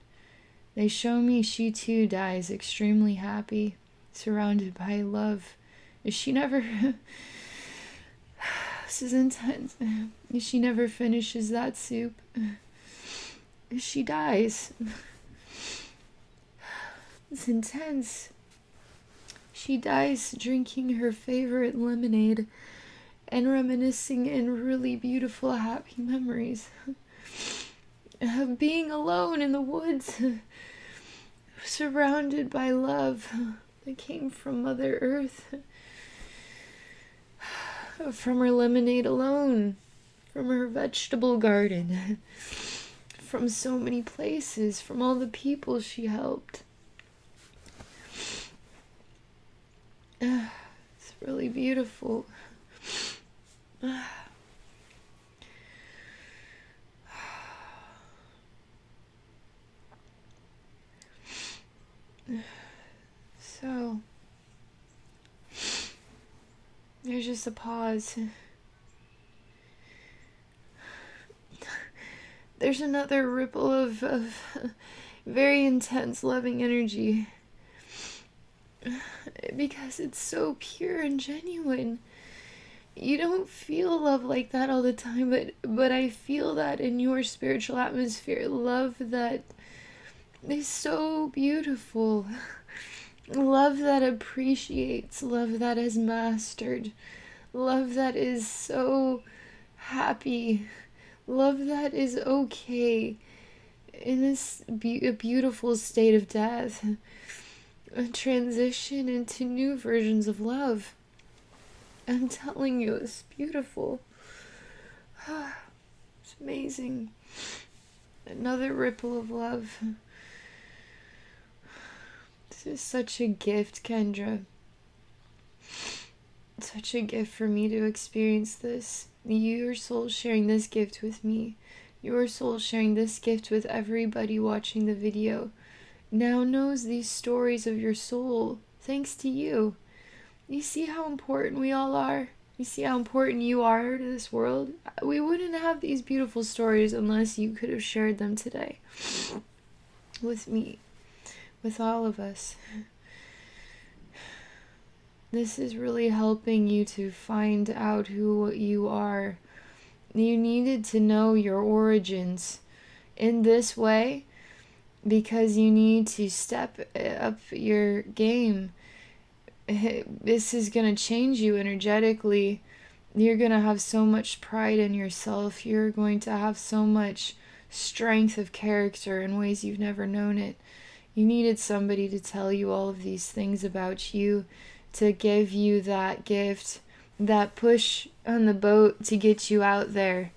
They show me she too dies extremely happy, surrounded by love. She never this is intense. She never finishes that soup. She dies. It's intense. She dies drinking her favorite lemonade and reminiscing in really beautiful, happy memories of being alone in the woods, surrounded by love that came from Mother Earth. From her lemonade alone, from her vegetable garden, from so many places, from all the people she helped. It's really beautiful. So there's just a pause. There's another ripple of very intense loving energy. Because it's so pure and genuine. You don't feel love like that all the time, but I feel that in your spiritual atmosphere. Love that is so beautiful. Love that appreciates, love that has mastered, love that is so happy, love that is okay in this beautiful state of death, a transition into new versions of love. I'm telling you, it's beautiful. It's amazing. Another ripple of love. This is such a gift, Kendra. Such a gift for me to experience this. Your soul sharing this gift with me. Your soul sharing this gift with everybody watching the video. Now knows these stories of your soul. Thanks to you. You see how important we all are? You see how important you are to this world? We wouldn't have these beautiful stories unless you could have shared them today. With me. With all of us. This is really helping you to find out who you are. You needed to know your origins. In this way, because you need to step up your game. This is going to change you energetically. You're going to have so much pride in yourself. You're going to have so much strength of character in ways you've never known it. You needed somebody to tell you all of these things about you, to give you that gift, that push on the boat to get you out there,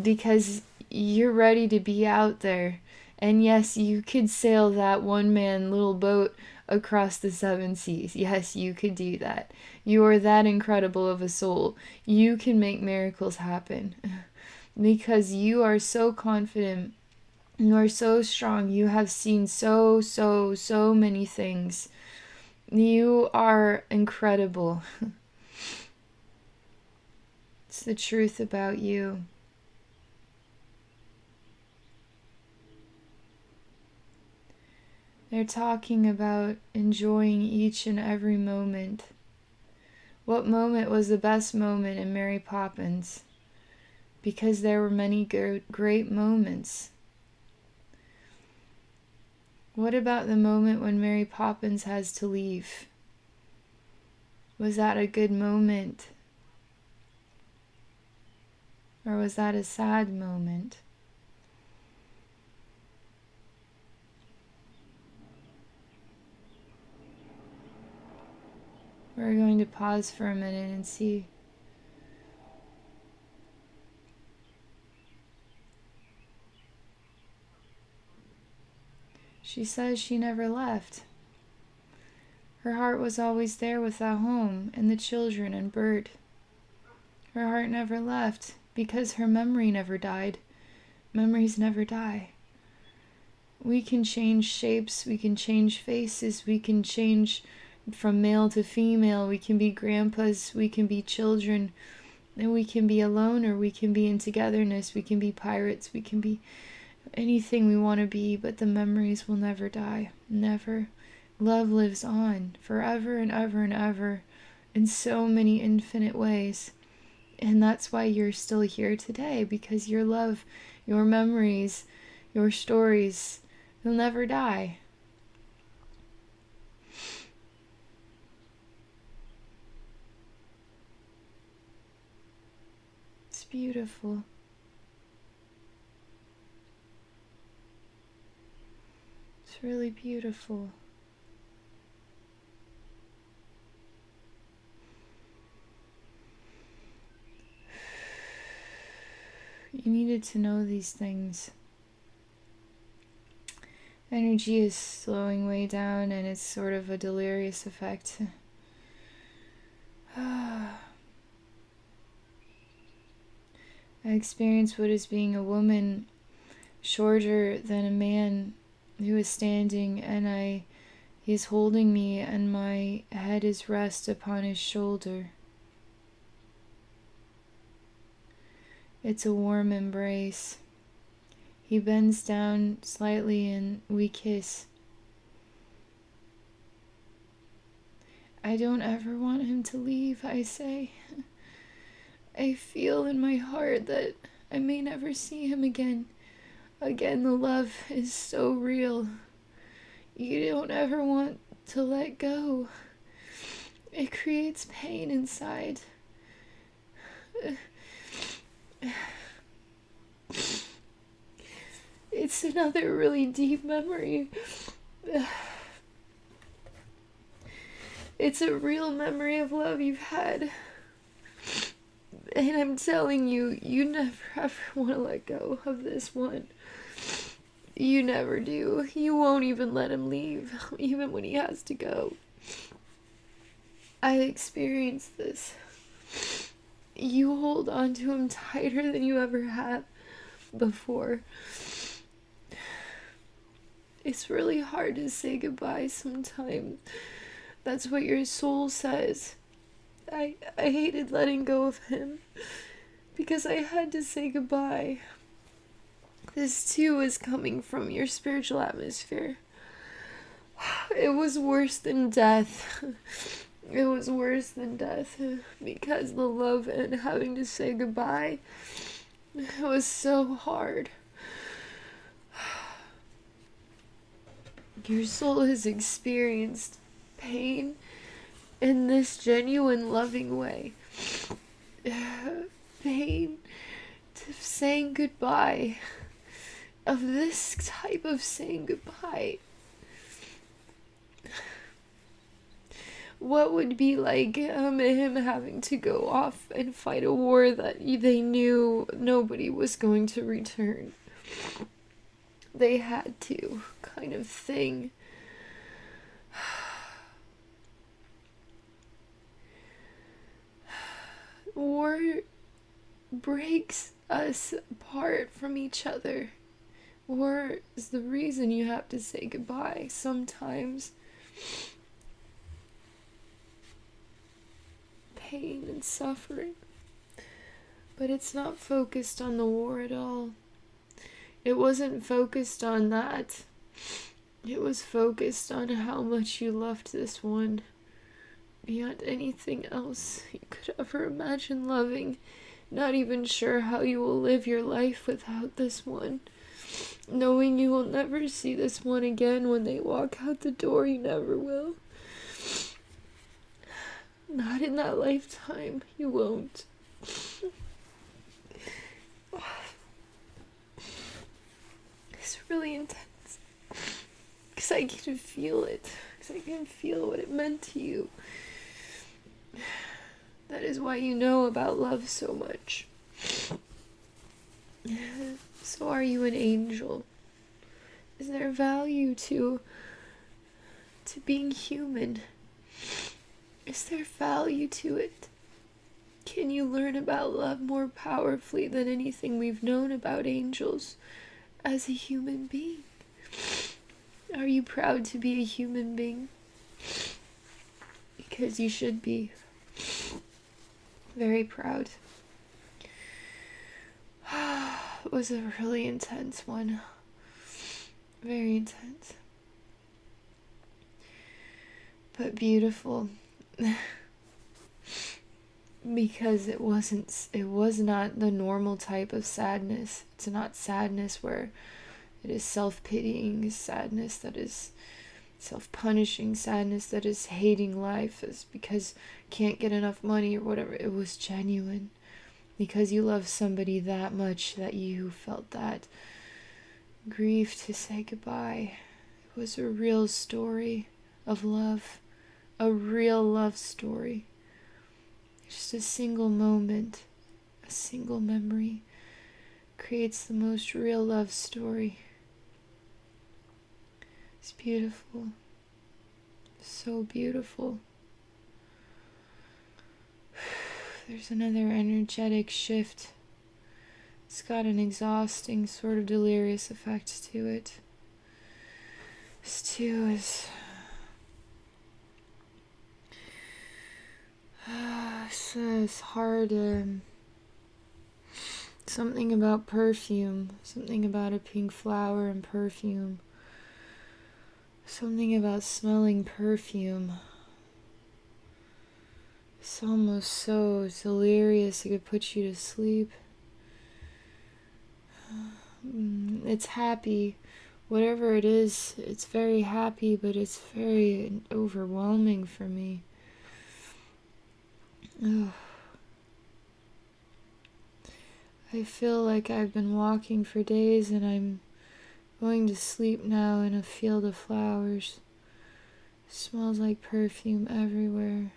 because you're ready to be out there. And yes, you could sail that one man little boat across the seven seas. Yes, you could do that. You are that incredible of a soul. You can make miracles happen because you are so confident. You are so strong. You have seen so many things. You are incredible. It's the truth about you. They're talking about enjoying each and every moment. What moment was the best moment in Mary Poppins? Because there were many great moments. What about the moment when Mary Poppins has to leave? Was that a good moment? Or was that a sad moment? We're going to pause for a minute and see. She says she never left. Her heart was always there with that home and the children and Bert. Her heart never left because her memory never died. Memories never die. We can change shapes, we can change faces, we can change from male to female, we can be grandpas, we can be children, and we can be alone or we can be in togetherness, we can be pirates, we can be anything we want to be, but the memories will never die. Never. Love lives on forever and ever and ever in so many infinite ways. And that's why you're still here today, because your love, your memories, your stories, they'll never die. It's beautiful. It's really beautiful. You needed to know these things. Energy is slowing way down and it's sort of a delirious effect. I experienced what is being a woman shorter than a man who is standing, and he's holding me and my head is rest upon his shoulder. It's a warm embrace. He bends down slightly and we kiss. I don't ever want him to leave, I say. I feel in my heart that I may never see him again. Again, the love is so real. You don't ever want to let go. It creates pain inside. It's another really deep memory. It's a real memory of love you've had. And I'm telling you, you never ever want to let go of this one. You never do. You won't even let him leave, even when he has to go. I experienced this. You hold on to him tighter than you ever have before. It's really hard to say goodbye sometimes. That's what your soul says. I hated letting go of him because I had to say goodbye. This too is coming from your spiritual atmosphere. It was worse than death. It was worse than death because the love and having to say goodbye, it was so hard. Your soul has experienced pain in this genuine, loving way. Pain to saying goodbye, of this type of saying goodbye. What would be like him having to go off and fight a war that they knew nobody was going to return. They had to, kind of thing. War breaks us apart from each other. War is the reason you have to say goodbye sometimes. Pain and suffering. But it's not focused on the war at all. It wasn't focused on that. It was focused on how much you loved this one beyond anything else you could ever imagine loving. Not even sure how you will live your life without this one. Knowing you will never see this one again when they walk out the door, you never will. Not in that lifetime, you won't. It's really intense. Because I can feel it. Because I can feel what it meant to you. That is why you know about love so much. So are you an angel? Is there value to being human? Is there value to it? Can you learn about love more powerfully than anything we've known about angels as a human being? Are you proud to be a human being? Because you should be. Very proud. It was a really intense one. Very intense. But beautiful. Because it was not the normal type of sadness. It's not sadness where it is self-pitying, sadness that is self-punishing, sadness that is hating life is because can't get enough money or whatever. It was genuine because you love somebody that much that you felt that grief to say goodbye. It was a real story of love, a real love story. Just a single moment, a single memory creates the most real love story. It's beautiful. So beautiful. There's another energetic shift. It's got an exhausting, sort of delirious effect to it. This too is... it's hard. Something about perfume. Something about a pink flower and perfume. Something about smelling perfume. It's almost so delirious it could put you to sleep. It's happy. Whatever it is, it's very happy, but it's very overwhelming for me. Ugh. I feel like I've been walking for days and I'm going to sleep now in a field of flowers. It smells like perfume everywhere.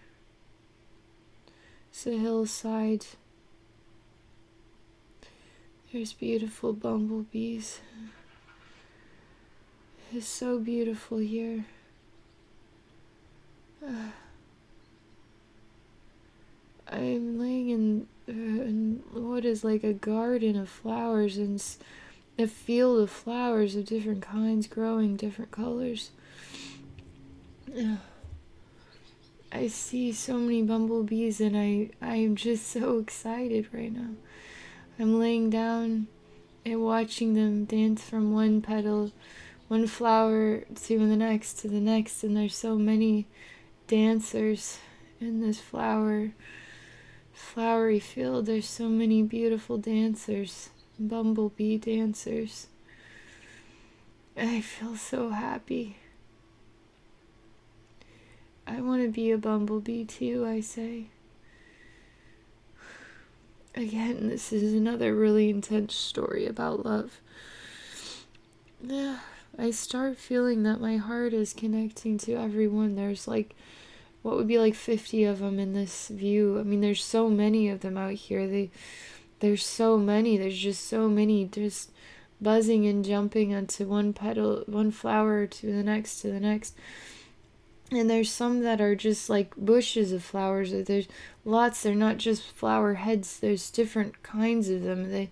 It's a hillside. There's beautiful bumblebees. It's so beautiful here. I'm laying in what is like a garden of flowers and a field of flowers of different kinds growing different colors. I see so many bumblebees and I am just so excited right now. I'm laying down and watching them dance from one petal, one flower to the next, and there's so many dancers in this flowery field. There's so many beautiful dancers, bumblebee dancers. I feel so happy. want to be a bumblebee too, I say. Again, this is another really intense story about love. Yeah, I start feeling that my heart is connecting to everyone. There's like, what would be like 50 of them in this view. I mean, there's so many of them out here. There's so many. There's just so many just buzzing and jumping onto one petal, one flower to the next, to the next. And there's some that are just like bushes of flowers. There's lots. They're not just flower heads. There's different kinds of them.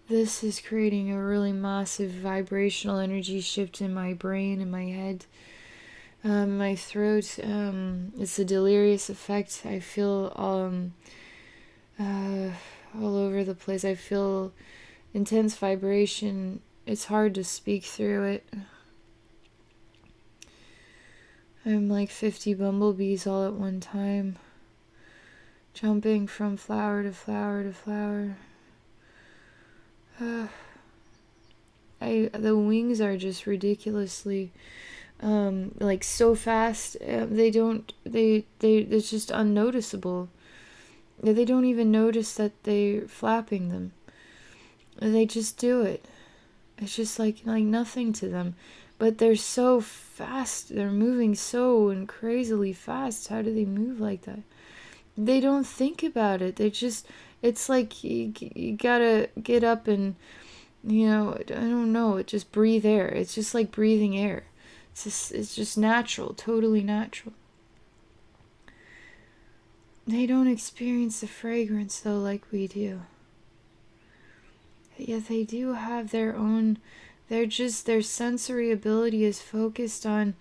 This is creating a really massive vibrational energy shift in my brain and my head. My throat, it's a delirious effect. I feel all over the place. I feel intense vibration. It's hard to speak through it. I'm like 50 bumblebees all at one time, jumping from flower to flower to flower. The wings are just ridiculously like so fast. It's just unnoticeable. They don't even notice that they're flapping them. They just do it. It's just like nothing to them. But they're so fast. They're moving so and crazily fast. How do they move like that? They don't think about it. It's like you gotta get up and, I don't know, just breathe air. It's just like breathing air. It's just natural, totally natural. They don't experience the fragrance though like we do. Yet they do have their own, their sensory ability is focused on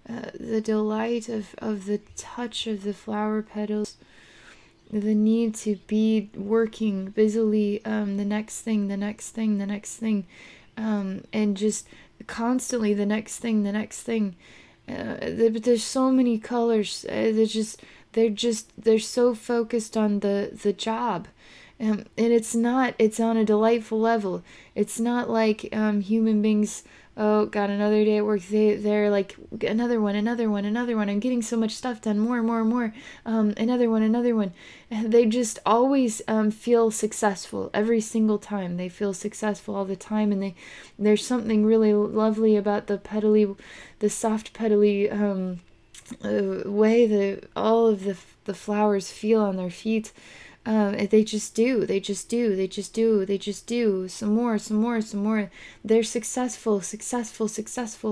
the delight of the touch of the flower petals, the need to be working busily, the next thing, and just constantly the next thing. There's so many colors. They're so focused on the job. And it's on a delightful level. It's not like human beings, oh, got another day at work. They're like, another one. I'm getting so much stuff done, more. Another one. They just always feel successful every single time. They feel successful all the time, and there's something really lovely about the soft petally way that all of the flowers feel on their feet. They just do. Some more. They're successful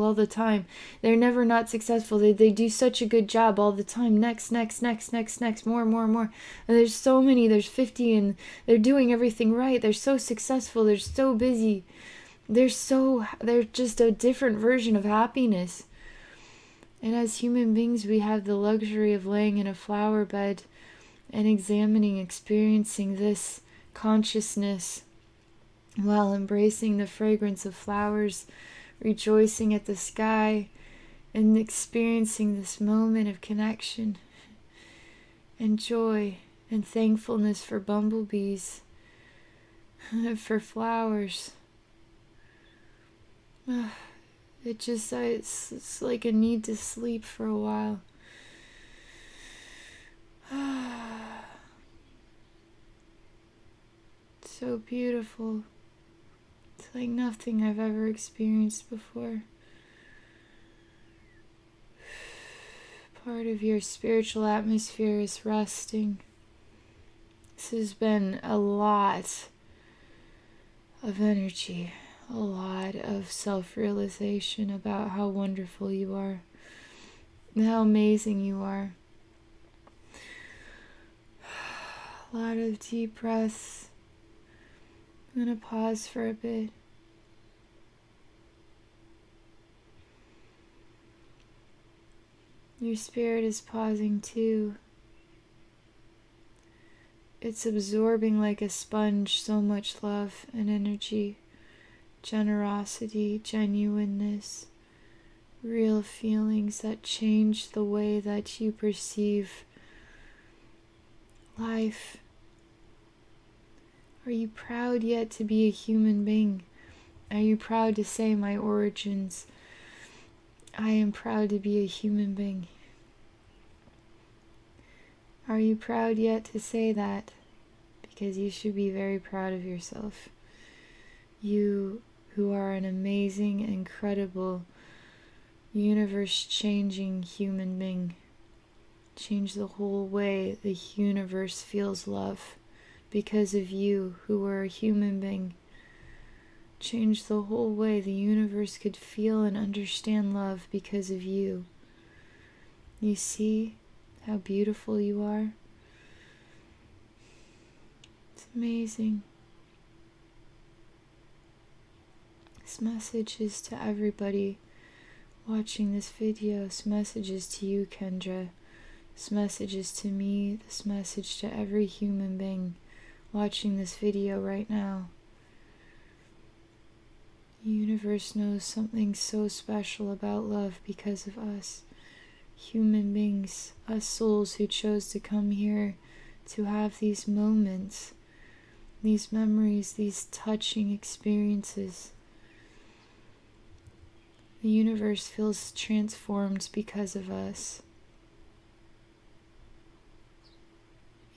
all the time. They're never not successful. They do such a good job all the time. Next, more. And there's so many, there's 50, and they're doing everything right. They're so successful. They're so busy. They're just a different version of happiness. And as human beings, we have the luxury of laying in a flower bed and experiencing this consciousness while embracing the fragrance of flowers, rejoicing at the sky, and experiencing this moment of connection and joy and thankfulness for bumblebees, for flowers. It's like a need to sleep for a while. So beautiful. It's like nothing I've ever experienced before. Part of your spiritual atmosphere is resting. This has been a lot of energy, a lot of self-realization about how wonderful you are, and how amazing you are. A lot of deep breaths. I'm going to pause for a bit. Your spirit is pausing too. It's absorbing like a sponge so much love and energy, generosity, genuineness, real feelings that change the way that you perceive life. Are you proud yet to be a human being? Are you proud to say my origins? I am proud to be a human being. Are you proud yet to say that? Because you should be very proud of yourself. You who are an amazing, incredible, universe-changing human being. Change the whole way the universe feels love because of you who are a human being. Change the whole way the universe could feel and understand love because of you. You see how beautiful you are? It's amazing. This message is to everybody watching this video. This message is to you, Kendra. This message is to me. This message to every human being watching this video right now. The universe knows something so special about love because of us. Human beings, us souls who chose to come here to have these moments, these memories, these touching experiences. The universe feels transformed because of us.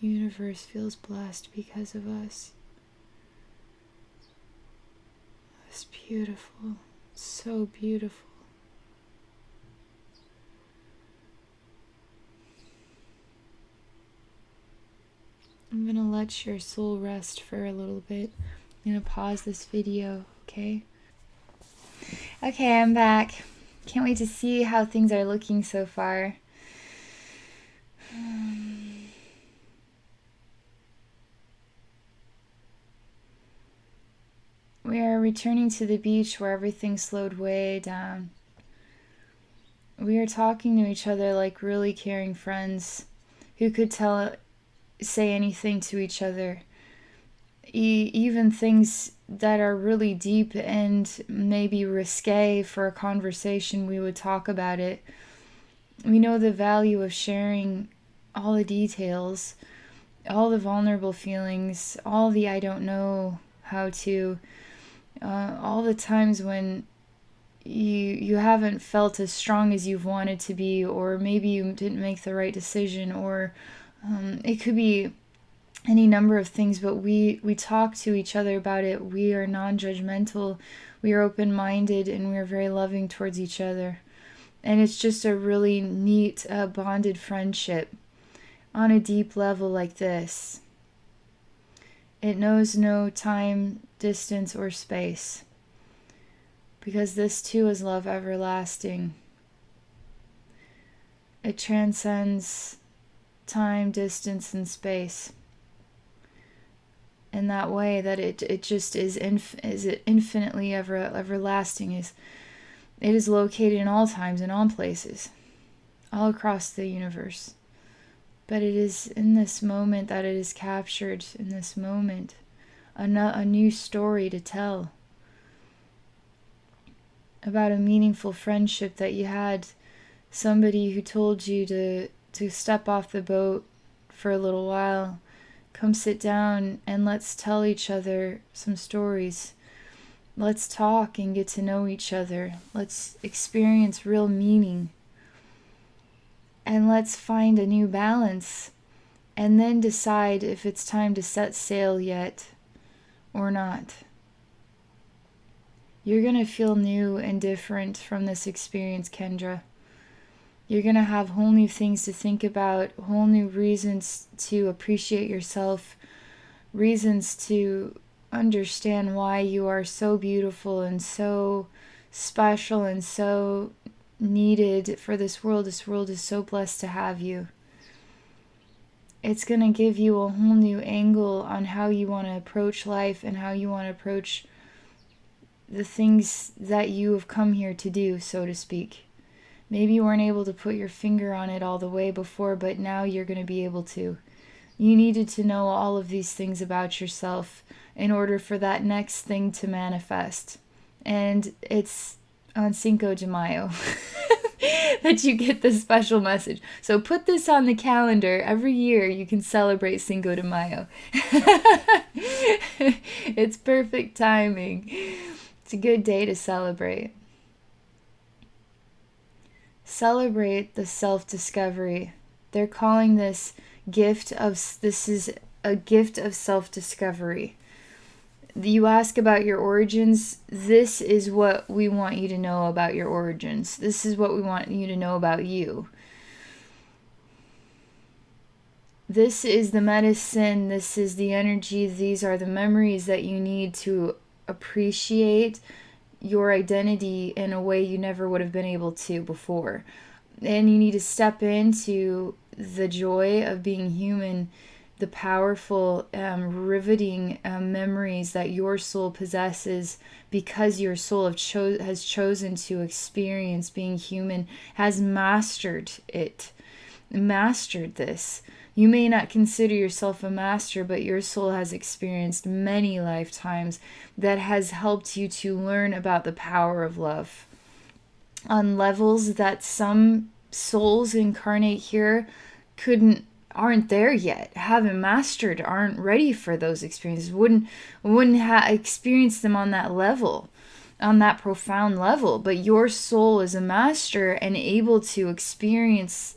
The universe feels blessed because of us. It's beautiful, so beautiful. I'm going to let your soul rest for a little bit. I'm going to pause this video, okay? Okay, I'm back. Can't wait to see how things are looking so far. We are returning to the beach where everything slowed way down. We are talking to each other like really caring friends who could say anything to each other. Even things that are really deep and maybe risque for a conversation, we would talk about it. We know the value of sharing all the details, all the vulnerable feelings, all the I don't know how to, all the times when you haven't felt as strong as you've wanted to be, or maybe you didn't make the right decision, or it could be any number of things, but we talk to each other about it. We are non-judgmental, we are open-minded, and we are very loving towards each other. And it's just a really neat bonded friendship on a deep level like this. It knows no time, distance, or space, because this too is love everlasting. It transcends time, distance, and space in that way that it just is infinitely everlasting. It is located in all times and all places, all across the universe. But it is in this moment that it is captured, in this moment, a new story to tell about a meaningful friendship that you had, somebody who told you to step off the boat for a little while, come sit down and let's tell each other some stories. Let's talk and get to know each other. Let's experience real meaning. And let's find a new balance, and then decide if it's time to set sail yet or not. You're going to feel new and different from this experience, Kendra. You're going to have whole new things to think about, whole new reasons to appreciate yourself, reasons to understand why you are so beautiful and so special and so needed for this world. This world is so blessed to have you. It's going to give you a whole new angle on how you want to approach life and how you want to approach the things that you have come here to do, so to speak. Maybe you weren't able to put your finger on it all the way before, but now you're going to be able to. You needed to know all of these things about yourself in order for that next thing to manifest. And it's on Cinco de Mayo that you get this special message. So put this on the calendar. Every year you can celebrate Cinco de Mayo. It's perfect timing. It's a good day to celebrate. Celebrate the self-discovery. They're calling this this is a gift of self-discovery. You ask about your origins. This is what we want you to know about your origins. This is what we want you to know about you. This is the medicine. This is the energy. These are the memories that you need to appreciate your identity in a way you never would have been able to before. And you need to step into the joy of being human, the powerful, riveting memories that your soul possesses because your soul has chosen to experience being human, has mastered it, mastered this. You may not consider yourself a master, but your soul has experienced many lifetimes that has helped you to learn about the power of love on levels that some souls incarnate here aren't there yet, haven't mastered, aren't ready for those experiences, wouldn't experience them on that level, on that profound level. But your soul is a master and able to experience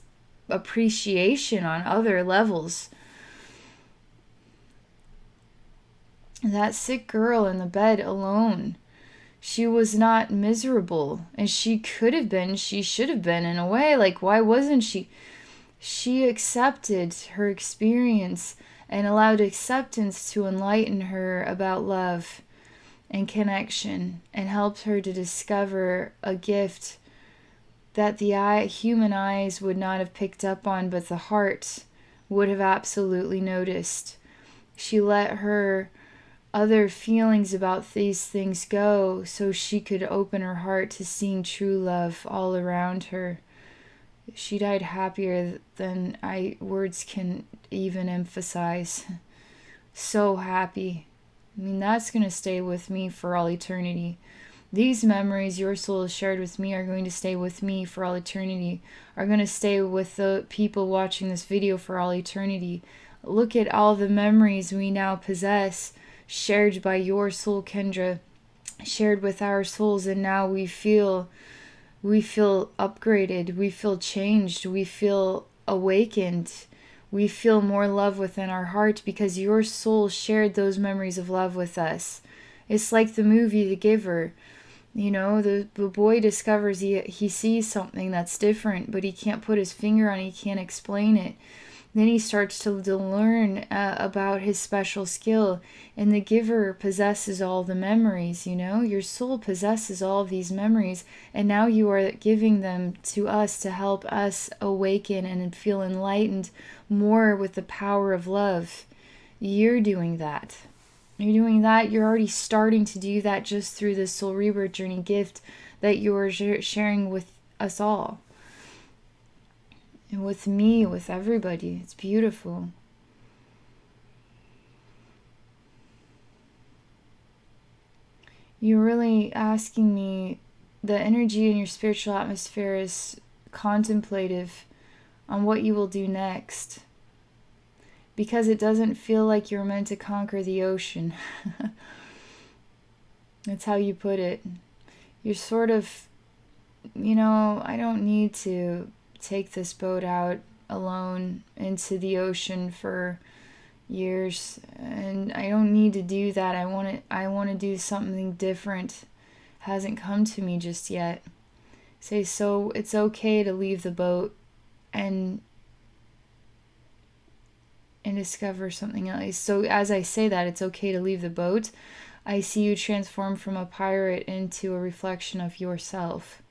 appreciation on other levels. That sick girl in the bed alone, she was not miserable, and she could have been, she should have been in a way. Like, why wasn't she? She accepted her experience and allowed acceptance to enlighten her about love and connection, and helped her to discover a gift that the human eyes would not have picked up on, but the heart would have absolutely noticed. She let her other feelings about these things go so she could open her heart to seeing true love all around her. She died happier than words can even emphasize. So happy. I mean, that's going to stay with me for all eternity. These memories your soul has shared with me are going to stay with me for all eternity, are going to stay with the people watching this video for all eternity. Look at all the memories we now possess, shared by your soul, Kendra, shared with our souls, and now we feel upgraded, we feel changed, we feel awakened, we feel more love within our heart because your soul shared those memories of love with us. It's like the movie The Giver. You know, the boy discovers he sees something that's different, but he can't put his finger on it, he can't explain it. Then he starts to learn about his special skill, and the giver possesses all the memories, you know? Your soul possesses all of these memories, and now you are giving them to us to help us awaken and feel enlightened more with the power of love. You're doing that. You're doing that. You're already starting to do that just through the Soul Rebirth Journey gift that you're sharing with us all. And with me, with everybody. It's beautiful. You're really asking me, the energy in your spiritual atmosphere is contemplative on what you will do next. Because it doesn't feel like you're meant to conquer the ocean. That's how you put it. You're sort of, I don't need to take this boat out alone into the ocean for years, and I don't need to do that. I want to do something different. Hasn't come to me just yet. So it's okay to leave the boat and discover something else. So as I say that, it's okay to leave the boat, I see you transform from a pirate into a reflection of yourself.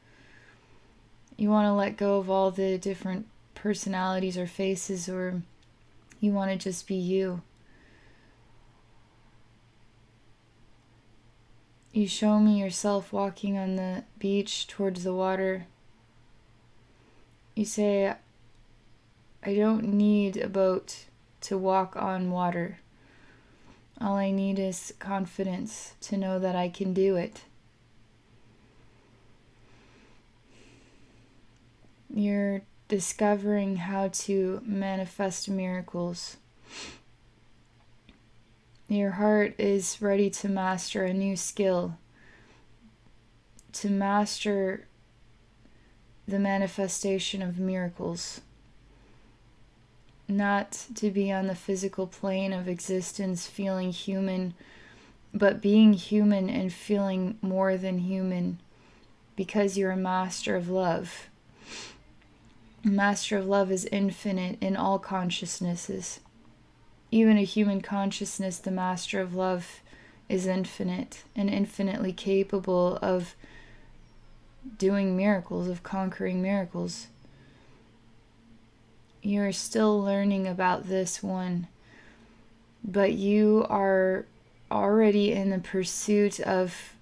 You want to let go of all the different personalities or faces, or you want to just be you. You show me yourself walking on the beach towards the water. You say, I don't need a boat to walk on water. All I need is confidence to know that I can do it. You're discovering how to manifest miracles. Your heart is ready to master a new skill. to master the manifestation of miracles, not to be on the physical plane of existence feeling human, but being human and feeling more than human, because you're a master of love. Master of love is infinite in all consciousnesses. Even a human consciousness, the master of love is infinite and infinitely capable of doing miracles, of conquering miracles. You're still learning about this one, but you are already in the pursuit of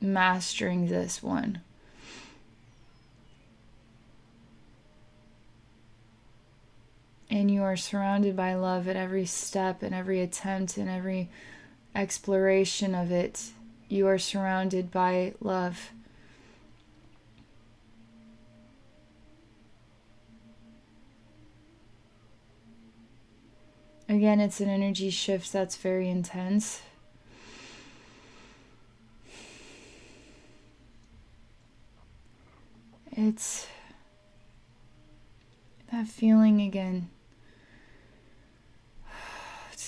mastering this one. And you are surrounded by love at every step and every attempt and every exploration of it. You are surrounded by love. Again, it's an energy shift that's very intense. It's that feeling again.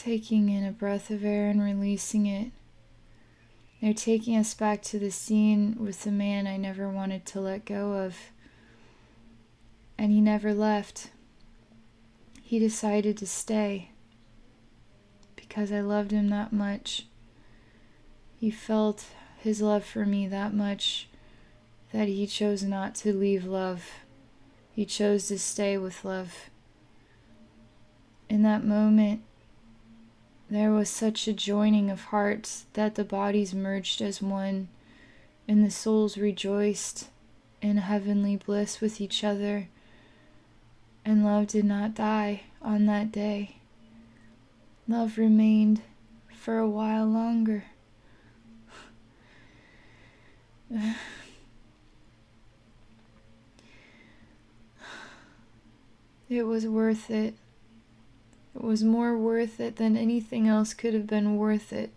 Taking in a breath of air and releasing it. They're taking us back to the scene with the man I never wanted to let go of. And he never left. He decided to stay because I loved him that much. He felt his love for me that much that he chose not to leave love. He chose to stay with love. In that moment, there was such a joining of hearts that the bodies merged as one, and the souls rejoiced in heavenly bliss with each other, and love did not die on that day. Love remained for a while longer. It was worth it. It was more worth it than anything else could have been worth it.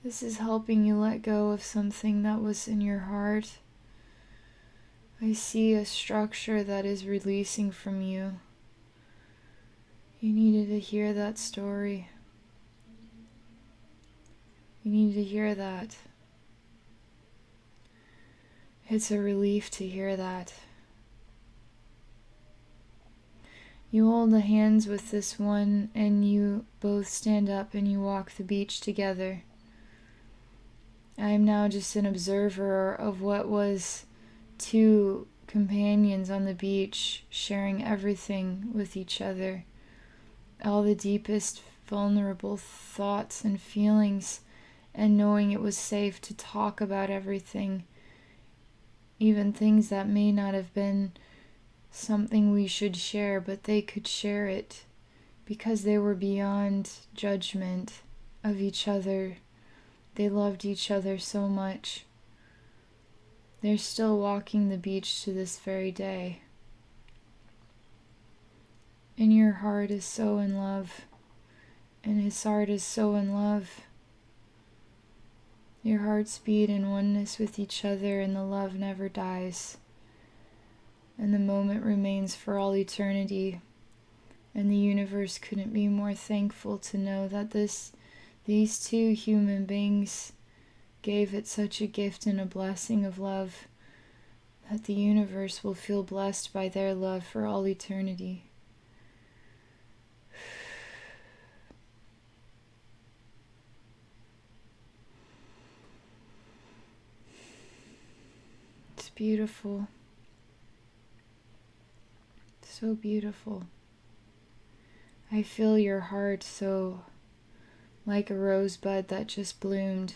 This is helping you let go of something that was in your heart. I see a structure that is releasing from you. You needed to hear that story. You need to hear that. It's a relief to hear that. You hold the hands with this one and you both stand up and you walk the beach together. I am now just an observer of what was two companions on the beach sharing everything with each other. All the deepest vulnerable thoughts and feelings, and knowing it was safe to talk about everything. Even things that may not have been something we should share, but they could share it because they were beyond judgment of each other. They loved each other so much. They're still walking the beach to this very day. And your heart is so in love, and his heart is so in love. Your hearts beat in oneness with each other, and the love never dies. And the moment remains for all eternity. And the universe couldn't be more thankful to know that these two human beings gave it such a gift and a blessing of love that the universe will feel blessed by their love for all eternity. It's beautiful. So beautiful. I feel your heart so like a rosebud that just bloomed.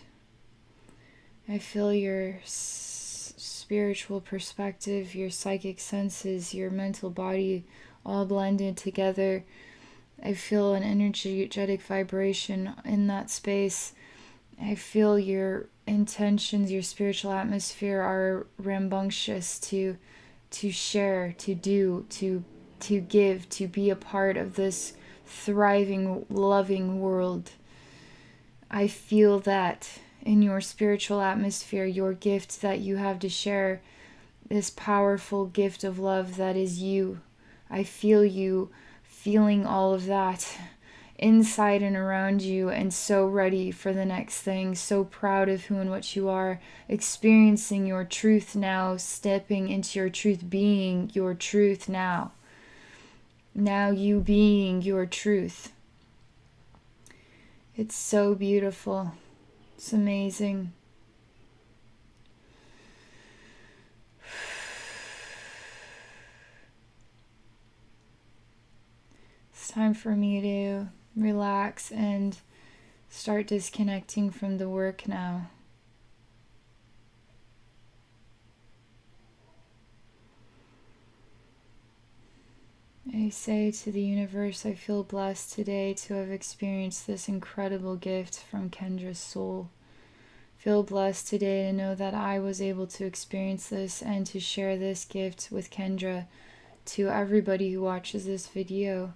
I feel your spiritual perspective, your psychic senses, your mental body all blended together. I feel an energetic vibration in that space. I feel your intentions, your spiritual atmosphere are rambunctious to share, to do, to give, to be a part of this thriving, loving world. I feel that in your spiritual atmosphere, your gift that you have to share, this powerful gift of love that is you. I feel you feeling all of that inside and around you, and so ready for the next thing, so proud of who and what you are, experiencing your truth now, stepping into your truth, being your truth now. Now you being your truth. It's so beautiful. It's amazing. It's time for me to relax and start disconnecting from the work now. I say to the universe, I feel blessed today to have experienced this incredible gift from Kendra's soul. Feel blessed today to know that I was able to experience this and to share this gift with Kendra to everybody who watches this video.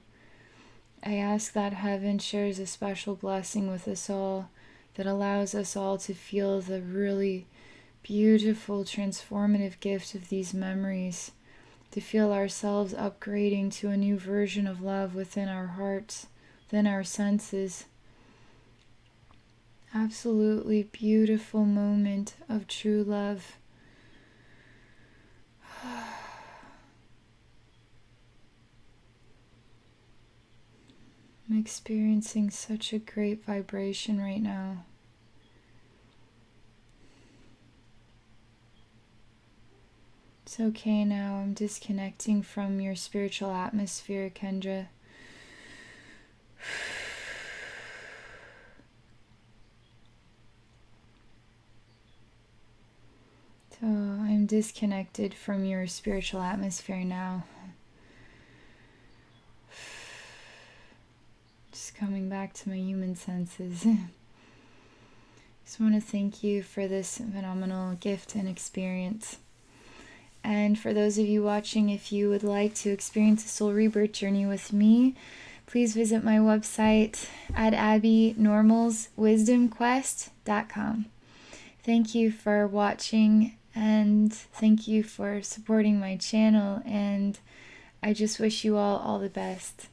I ask that heaven shares a special blessing with us all that allows us all to feel the really beautiful, transformative gift of these memories, to feel ourselves upgrading to a new version of love within our hearts, within our senses. Absolutely beautiful moment of true love. I'm experiencing such a great vibration right now. It's okay now. I'm disconnecting from your spiritual atmosphere, Kendra. So I'm disconnected from your spiritual atmosphere now. Just coming back to my human senses. Just want to thank you for this phenomenal gift and experience. And for those of you watching, if you would like to experience a soul rebirth journey with me, please visit my website at abbeynormalswisdomquest.com. Thank you for watching, and thank you for supporting my channel, and I just wish you all the best.